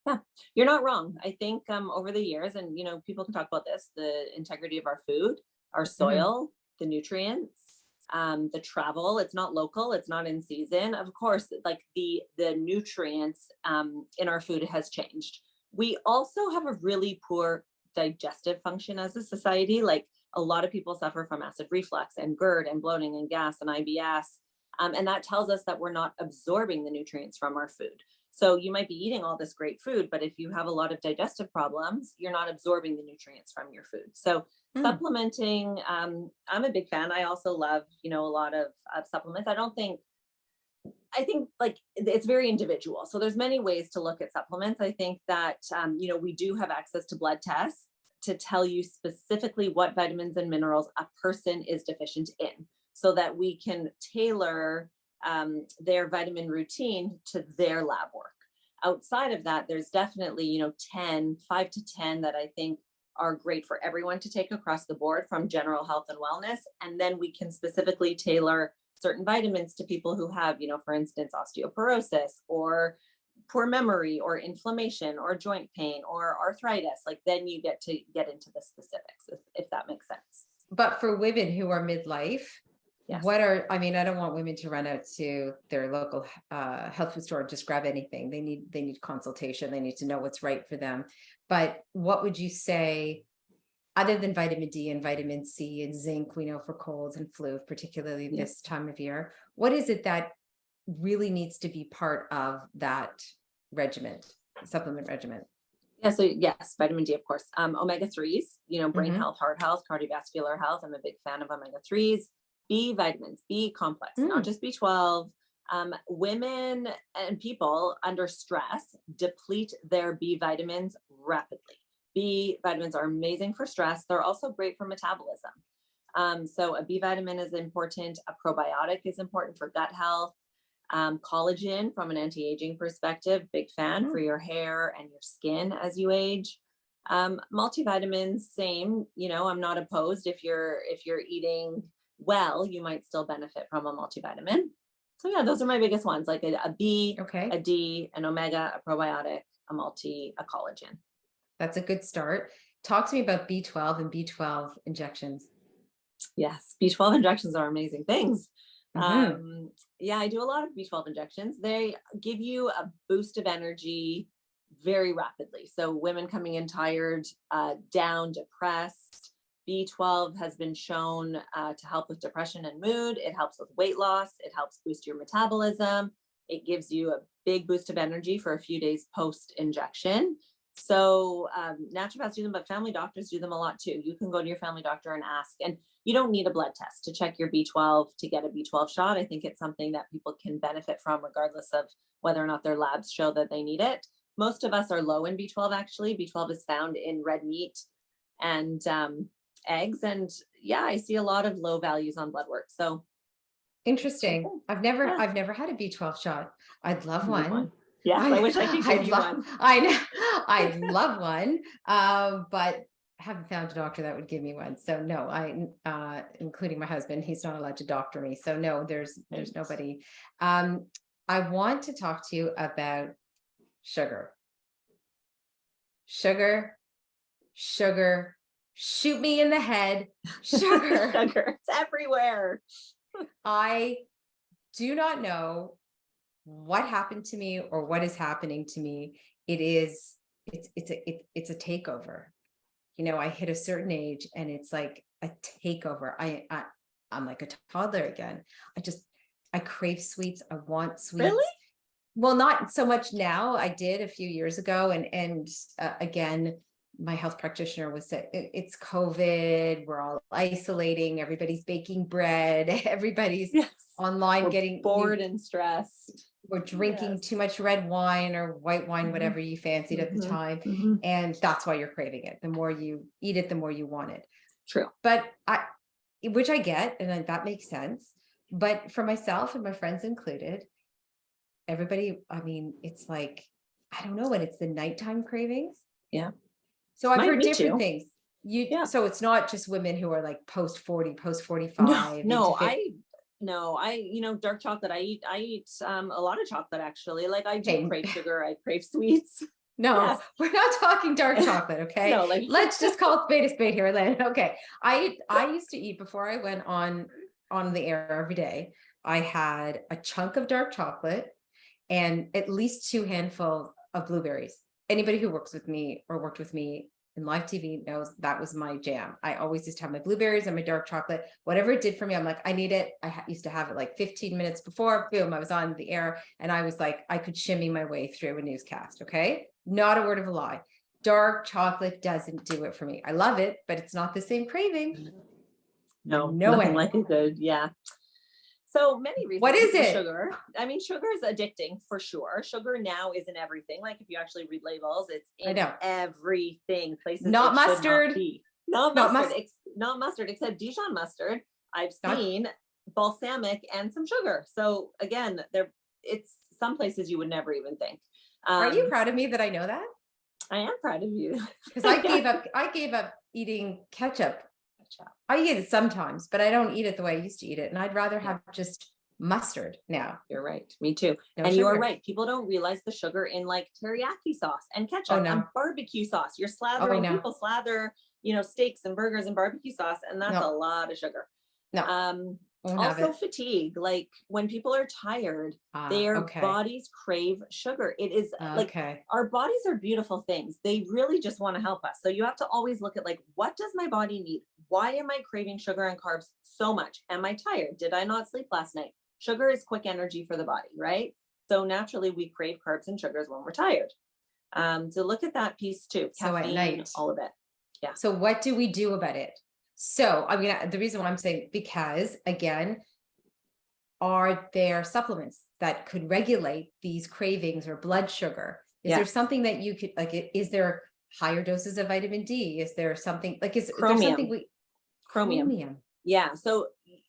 Yeah, you're not wrong. I think over the years, and people can talk about this, the integrity of our food, our
Mhm.
soil, the nutrients, the travel. It's not local, it's not in season. Of course, like the nutrients in our food has changed. We also have a really poor digestive function as a society. Like a lot of people suffer from acid reflux and GERD and bloating and gas and IBS. And that tells us that we're not absorbing the nutrients from our food. So you might be eating all this great food, but if you have a lot of digestive problems, you're not absorbing the nutrients from your food. So
Mm.
supplementing, I'm a big fan. I also love, a lot of supplements. I think like it's very individual. So there's many ways to look at supplements. I think that, we do have access to blood tests to tell you specifically what vitamins and minerals a person is deficient in so that we can tailor their vitamin routine to their lab work. Outside of that, there's definitely, 5 to 10 that I think are great for everyone to take across the board from general health and wellness. And then we can specifically tailor certain vitamins to people who have, for instance, osteoporosis or poor memory or inflammation or joint pain or arthritis. Like then you get to get into the specifics, if that makes sense.
But for women who are midlife,
Yes.
I mean, I don't want women to run out to their local health food store and just grab anything. They need consultation. They need to know what's right for them. But what would you say, other than vitamin D and vitamin C and zinc, we know for colds and flu, particularly
Yeah.
this time of year, what is it that really needs to be part of that regiment, supplement regiment?
Yeah, so yes, vitamin D, of course. Omega 3s, brain
Mm-hmm.
health, heart health, cardiovascular health. I'm a big fan of omega 3s. B vitamins, B complex, not
Mm.
just B12. Women and people under stress deplete their B vitamins rapidly. B vitamins are amazing for stress. They're also great for metabolism. So a B vitamin is important. A probiotic is important for gut health. Collagen from an anti-aging perspective, big fan for
Mm.
your hair and your skin as you age. Multivitamins, same. I'm not opposed if you're eating well, you might still benefit from a multivitamin. So yeah, those are my biggest ones, like a B, a
Okay,
D, an omega, a probiotic, a multi, a collagen.
that's a good start. Talk to me about B12 and B12 injections.
Yes, B12 injections are amazing things.
Mm-hmm.
Yeah, I do a lot of B12 injections. They give you a boost of energy very rapidly. So women coming in tired, down, depressed. B12 has been shown to help with depression and mood. It helps with weight loss. It helps boost your metabolism. It gives you a big boost of energy for a few days post injection. So naturopaths do them, but family doctors do them a lot too. You can go to your family doctor and ask, and you don't need a blood test to check your B12 to get a B12 shot. I think it's something that people can benefit from regardless of whether or not their labs show that they need it. Most of us are low in B12 actually. B12 is found in red meat and eggs. And yeah, I see a lot of low values on blood work. So
Interesting.
okay,
I've
yeah,
never had a B12 shot. I'd love
you need
one.
one. Yes, I
I
wish I could give
I'd
you
love
one.
I know I'd love one. But haven't found a doctor that would give me one. So no, including my husband, he's not allowed to doctor me. So no, there's
Right.
nobody. Um, I want to talk to you about sugar. Sugar, sugar, shoot me in the head, sugar.
Sugar, it's everywhere.
I do not know what happened to me or what is happening to me. It's a takeover. I hit a certain age and it's like a takeover. I'm like a toddler again. I crave sweets. I want
Really?
sweets. Well, not so much now. I did a few years ago, and again, my health practitioner was saying it's COVID. We're all isolating. Everybody's baking bread. Everybody's
Yes.
online
We're
getting
bored and stressed.
we're drinking
Yes.
too much red wine or white wine,
Mhm.
whatever you fancied at the
Mhm.
time.
Mhm.
And that's why you're craving it. The more you eat it, the more you want it.
True.
But which I get, and that makes sense. But for myself and my friends included, everybody, I mean, it's like, I don't know when it's the nighttime cravings.
Yeah.
So I've
Might
heard
me
different
too.
things.
Yeah.
So it's not just women who are like post 40, post
No,
45 into
no,
50.
dark chocolate. I eat a lot of chocolate actually. Like I do
Okay,
crave sugar. I crave sweets.
no,
Yes.
we're not talking dark chocolate, okay?
No, like
Let's just call a spade here, Lynn. Okay. I used to eat before I went on the air every day. I had a chunk of dark chocolate and at least 2 handfuls of blueberries. Anybody who works with me or worked with me in live TV knows that was my jam. I always used to have my blueberries and my dark chocolate. Whatever it did for me, I'm like, I need it. Used to have it like 15 minutes before, boom, I was on the air and I was like, I could shimmy my way through a newscast. Okay. Not a word of a lie. Dark chocolate doesn't do it for me. I love it, but it's not the same craving.
no,
No
nothing
way.
like a good, yeah. So many
What
reasons
is
for
it?
sugar. I mean, sugar is addicting for sure. Sugar now is in everything. Like if you actually read labels, it's
I
in
know.
everything, places
Not
it should not
mustard.
be. Not
Not
mustard,
mustard.
not mustard, except Dijon mustard. I've
Not.
seen balsamic and some sugar. So again, it's some places you would never even think.
Are you
Um,
proud of me that I know that?
I am proud of you.
Because I
Yeah.
gave up eating ketchup. I eat it sometimes, but I don't eat it the way I used to eat it. And I'd rather
Yeah.
have just mustard now.
You're right. Me too.
No
And you are
sugar.
right. People don't realize the sugar in like teriyaki sauce and
Oh
ketchup and
no.
barbecue sauce. You're
Oh
slathering,
no.
people slather, steaks and burgers and barbecue sauce, and that's a
No.
lot of sugar.
No.
Um,
Won't have
Also
it.
fatigue. Like when people are tired, their
Okay.
bodies crave sugar. It is like
Okay.
our bodies are beautiful things. They really just want to help us. So you have to always look at like, what does my body need? Why am I craving sugar and carbs so much? Am I tired? Did I not sleep last night? Sugar is quick energy for the body, right? So naturally we crave carbs and sugars when we're tired. So look at that piece too.
So at
Caffeine,
night.
all of it. Yeah.
So what do we do about it? So I mean, the reason why I'm saying, because again, are there supplements that could regulate these cravings or blood sugar? Is there
Yes.
something that you could like, is there higher doses of vitamin D? Is there something like, is there
Chromium.
something chromium?
Yeah. So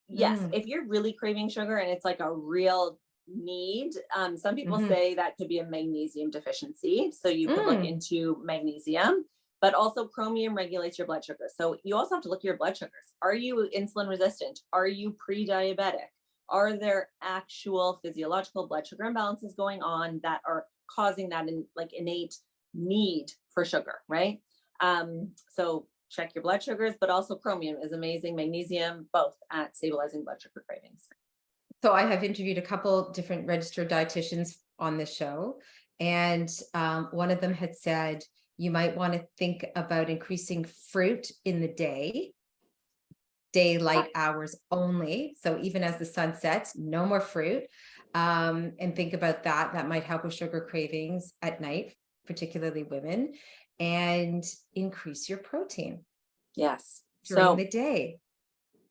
yes,
Mm.
if you're really craving sugar and it's like a real need, some people
Mhm.
say that could be a magnesium deficiency. So you could look
Mm.
into magnesium, but also chromium regulates your blood sugar. So you also have to look at your blood sugars. Are you insulin resistant? Are you pre-diabetic? Are there actual physiological blood sugar imbalances going on that are causing that innate need for sugar, right? So check your blood sugars, but also chromium is amazing, magnesium, both at stabilizing blood sugar cravings.
So I have interviewed a couple different registered dietitians on this show, and one of them had said you might want to think about increasing fruit in the daylight hours only. So even as the sun sets, no more fruit. And think about that. That might help with sugar cravings at night, particularly women, and increase your protein
Yes.
during the day.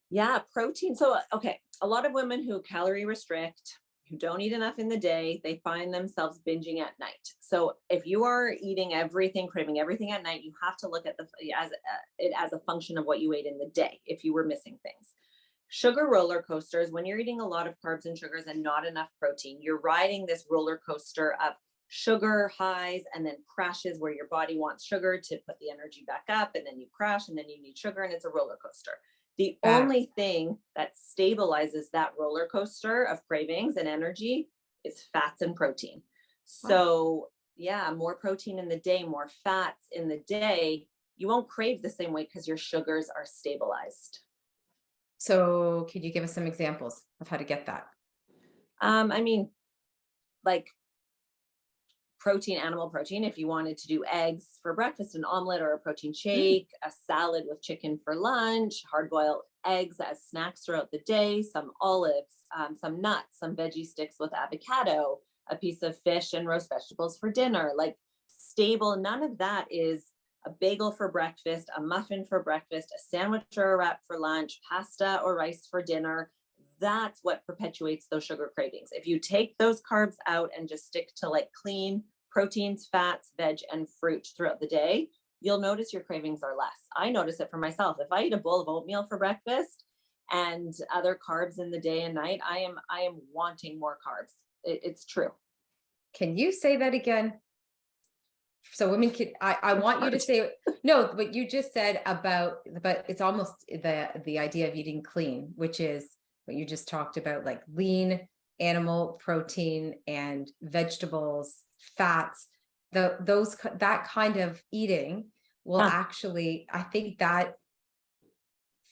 Yeah, protein. So, okay, a lot of women who calorie restrict, who don't eat enough in the day, they find themselves binging at night. So if you are eating everything, craving everything at night, you have to look at it as a function of what you ate in the day if you were missing things. Sugar roller coasters, when you're eating a lot of carbs and sugars and not enough protein, you're riding this roller coaster of sugar highs and then crashes where your body wants sugar to put the energy back up, and then you crash and then you need sugar, and it's a roller coaster. The only thing that stabilizes that roller coaster of cravings and energy is fats and protein. So yeah, more protein in the day, more fats in the day, you won't crave the same way because your sugars are stabilized.
So could you give us some examples of how to get that?
I mean, like protein, animal protein, if you wanted to do eggs for breakfast, an omelet or a protein shake, a salad with chicken for lunch, hard boiled eggs as snacks throughout the day, some olives, some nuts, some veggie sticks with avocado, a piece of fish and roast vegetables for dinner, like stable. None of that is a bagel for breakfast, a muffin for breakfast, a sandwich or a wrap for lunch, pasta or rice for dinner. That's what perpetuates those sugar cravings. If you take those carbs out and just stick to like clean proteins, fats, veg, and fruit throughout the day, you'll notice your cravings are less. I notice it for myself. If I eat a bowl of oatmeal for breakfast and other carbs in the day and night, I am wanting more carbs. It's true.
Can you say that again? So women can, I want you to say, no, what you just said about, but it's almost the idea of eating clean, which is what you just talked about, like lean animal protein and vegetables, fats, that kind of eating will actually, I think that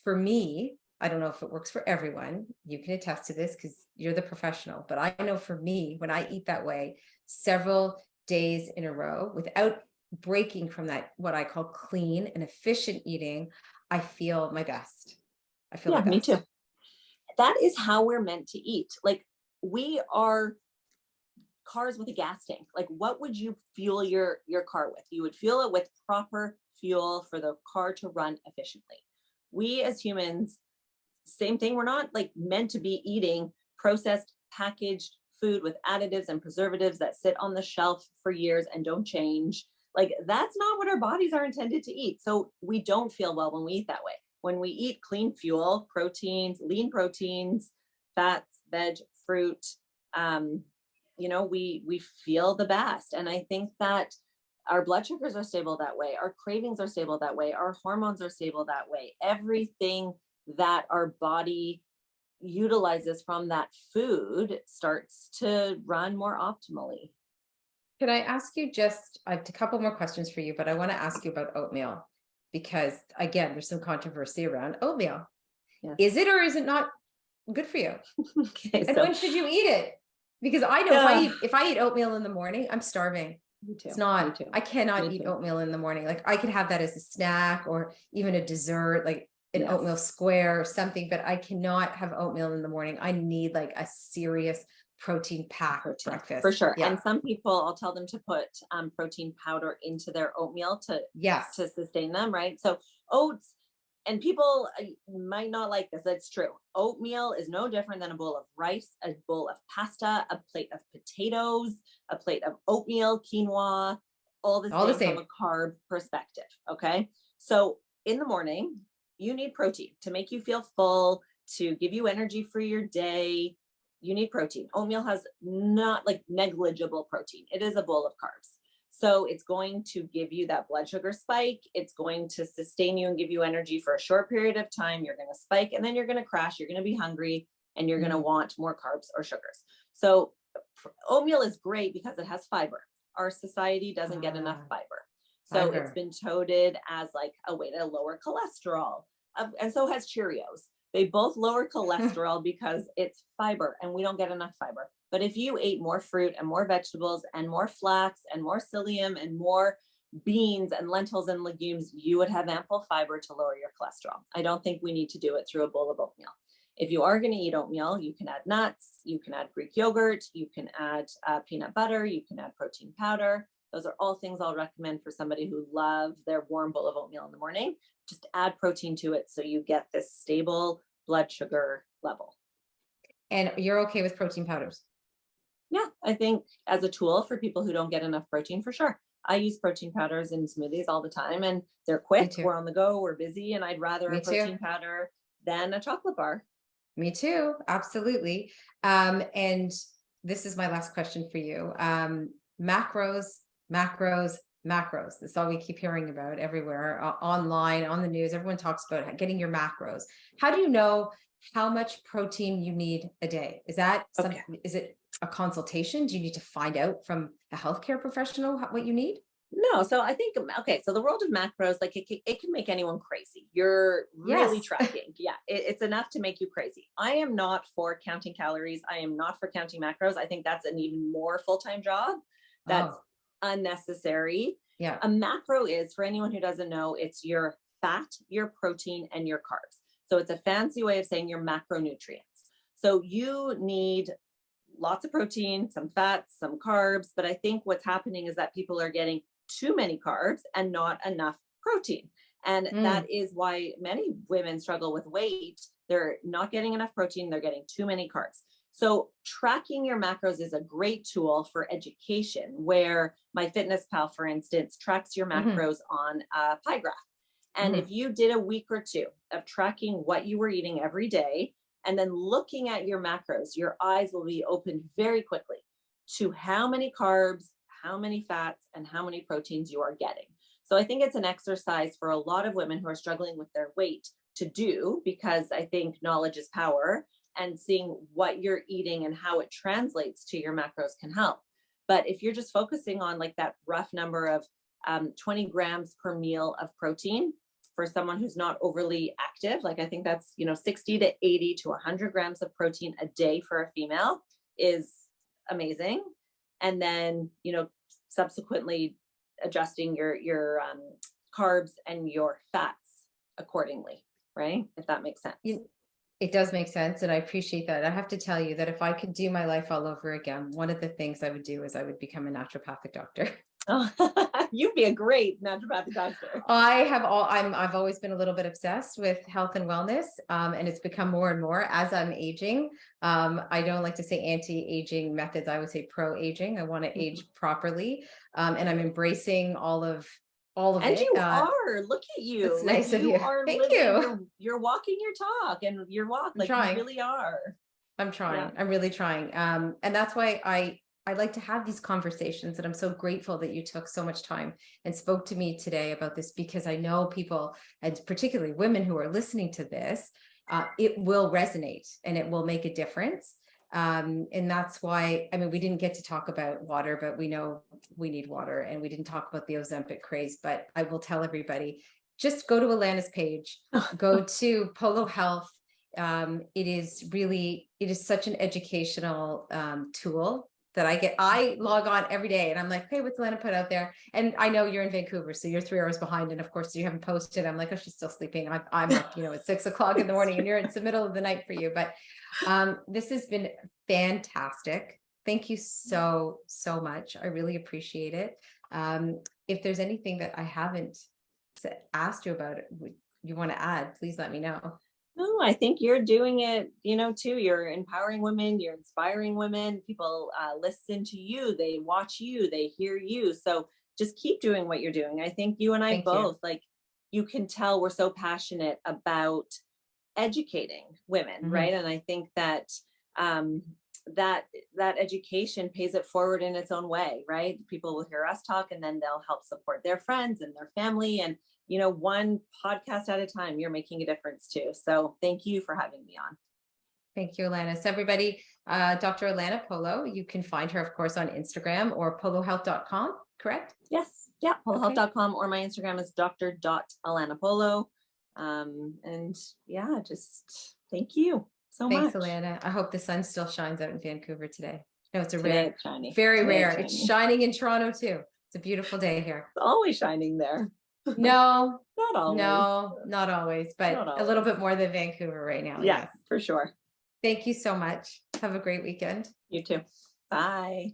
for me, I don't know if it works for everyone. You can attest to this because you're the professional, but I know for me, when I eat that way, several days in a row without breaking from that, what I call clean and efficient eating, I feel my best. I feel my best.
Me too. That is how we're meant to eat. Like we are cars with a gas tank. Like what would you fuel your car with? You would fuel it with proper fuel for the car to run efficiently. We as humans, same thing. We're not like meant to be eating processed packaged food with additives and preservatives that sit on the shelf for years and don't change. Like that's not what our bodies are intended to eat. So we don't feel well when we eat that way. When we eat clean fuel, proteins, lean proteins, fats, veg, fruit, we feel the best. And I think that our blood sugars are stable that way. Our cravings are stable that way. Our hormones are stable that way. Everything that our body utilizes from that food starts to run more optimally.
Could I ask you just I have a couple more questions for you, but I want to ask you about oatmeal because again, there's some controversy around oatmeal.
Yes.
Is it or is it not good for you?
Okay,
and when should you eat it? Because I know if I eat oatmeal in the morning, I'm starving.
Me too.
It's not,
Me too.
I cannot
Me
eat
too.
oatmeal in the morning. Like I could have that as a snack or even a dessert, like an oatmeal square or something, but I cannot have oatmeal in the morning. I need like a serious protein packed breakfast.
For sure.
Yeah.
And some people, I'll tell them to put protein powder into their oatmeal to sustain them, right? So oats, and people might not like this. That's true. Oatmeal is no different than a bowl of rice, a bowl of pasta, a plate of potatoes, a plate of oatmeal, quinoa, all the same from a carb perspective. Okay. So in the morning, you need protein to make you feel full, to give you energy for your day. You need protein. Oatmeal has not like negligible protein. It is a bowl of carbs. So it's going to give you that blood sugar spike. It's going to sustain you and give you energy for a short period of time. You're going to spike and then you're going to crash. You're going to be hungry and you're going to want more carbs or sugars. So oatmeal is great because it has fiber. Our society doesn't get enough fiber. So it's been touted as like a way to lower cholesterol. And so has Cheerios. They both lower cholesterol because it's fiber and we don't get enough fiber. But if you ate more fruit and more vegetables and more flax and more psyllium and more beans and lentils and legumes, you would have ample fiber to lower your cholesterol. I don't think we need to do it through a bowl of oatmeal. If you are going to eat oatmeal, you can add nuts, you can add Greek yogurt, you can add peanut butter, you can add protein powder. Those are all things I'll recommend for somebody who loves their warm bowl of oatmeal in the morning. Just add protein to it so you get this stable blood sugar level.
And you're okay with protein powders?
Yeah, I think as a tool for people who don't get enough protein, for sure. I use protein powders in smoothies all the time, and they're
Me
quick.
too.
We're on the go. We're busy, and I'd rather
Me
a
too.
protein powder than a chocolate bar.
Me too. Absolutely. And this is my last question for you. Macros, macros, macros. That's all we keep hearing about everywhere, online, on the news. Everyone talks about getting your macros. How do you know how much protein you need a day? Is that
Okay.
something, is it a consultation? Do you need to find out from a healthcare professional what you need?
No, so I think okay. So the world of macros, like it can make anyone crazy. You're really
Yes.
tracking, yeah. It's enough to make you crazy. I am not for counting calories. I am not for counting macros. I think that's an even more full-time job. That's
Oh,
unnecessary.
yeah.
A macro is, for anyone who doesn't know, it's your fat, your protein, and your carbs. So it's a fancy way of saying your macronutrients. So you need lots of protein, some fats, some carbs. But I think what's happening is that people are getting too many carbs and not enough protein. And that
Mm,
is why many women struggle with weight. They're not getting enough protein, they're getting too many carbs. So tracking your macros is a great tool for education, where MyFitnessPal, for instance, tracks your
mhm,
macros on a pie graph. And if
mhm,
you did a week or two of tracking what you were eating every day, and then looking at your macros, your eyes will be opened very quickly to how many carbs, how many fats, and how many proteins you are getting. So I think it's an exercise for a lot of women who are struggling with their weight to do, because I think knowledge is power, and seeing what you're eating and how it translates to your macros can help. But if you're just focusing on like that rough number of 20 grams per meal of protein for someone who's not overly active, like I think that's, 60 to 80 to 100 grams of protein a day for a female is amazing. And then, subsequently adjusting your carbs and your fats accordingly, right? If that makes sense.
You, it does make sense, and I appreciate that. I have to tell you that if I could do my life all over again, one of the things I would do is I would become a naturopathic doctor.
Oh, you'd be a great naturopathic doctor.
I've always been a little bit obsessed with health and wellness, and it's become more and more as I'm aging. I don't like to say anti-aging methods. I would say pro-aging. I want to
Mhm.
age properly, and I'm embracing all of
And
it.
you are, look at
That's
you. Like
nice of
you
you.
are
Thank
living
you.
you're walking your talk and your walk,
I'm
like you
trying.
really are.
I'm
Yeah.
trying. I'm really trying. And that's why I like to have these conversations. And I'm so grateful that you took so much time and spoke to me today about this, because I know people, and particularly women who are listening to this, it will resonate and it will make a difference. And that's why, I mean, we didn't get to talk about water, but we know we need water, and we didn't talk about the Ozempic craze. But I will tell everybody, just go to Alana's page, go to Polo Health. It is such an educational tool that I log on every day and I'm like, hey, what's Allana put out there? And I know you're in Vancouver, so you're 3 hours behind, and of course you haven't posted. I'm like, oh, she's still sleeping. I'm up, at 6 o'clock in the morning, and it's the middle of the night for you. But this has been fantastic. Thank you so much. I really appreciate it. If there's anything that I haven't asked you about, you want to add, please let me know.
No, I think you're doing it, too. You're empowering women, you're inspiring women. People listen to you, they watch you, they hear you. So just keep doing what you're doing. I think you and I
Thank you.
both, like, you can tell we're so passionate about educating women,
Mhm.
right? And I think that um, that education pays it forward in its own way, right? People will hear us talk, and then they'll help support their friends and their family, and one podcast at a time, you're making a difference too. So thank you for having me on.
Thank you, Allana. So everybody, Dr. Allana Polo, you can find her, of course, on Instagram or polohealth.com, correct?
Yes, yeah,
Okay.
polohealth.com, or my Instagram is dr.allanapolo. And yeah, just thank you so
Thanks,
much.
Allana. I hope the sun still shines out in Vancouver today. No, it's a
Today
rare,
it's shiny.
very
Today
rare.
it's
It's
shiny.
shining in Toronto too. It's a beautiful day here.
It's always shining there.
No,
Not always.
no, not always, but
Not
a little
always.
bit more than Vancouver right now.
Yeah,
Yes.
for sure.
Thank you so much. Have a great weekend.
You too. Bye.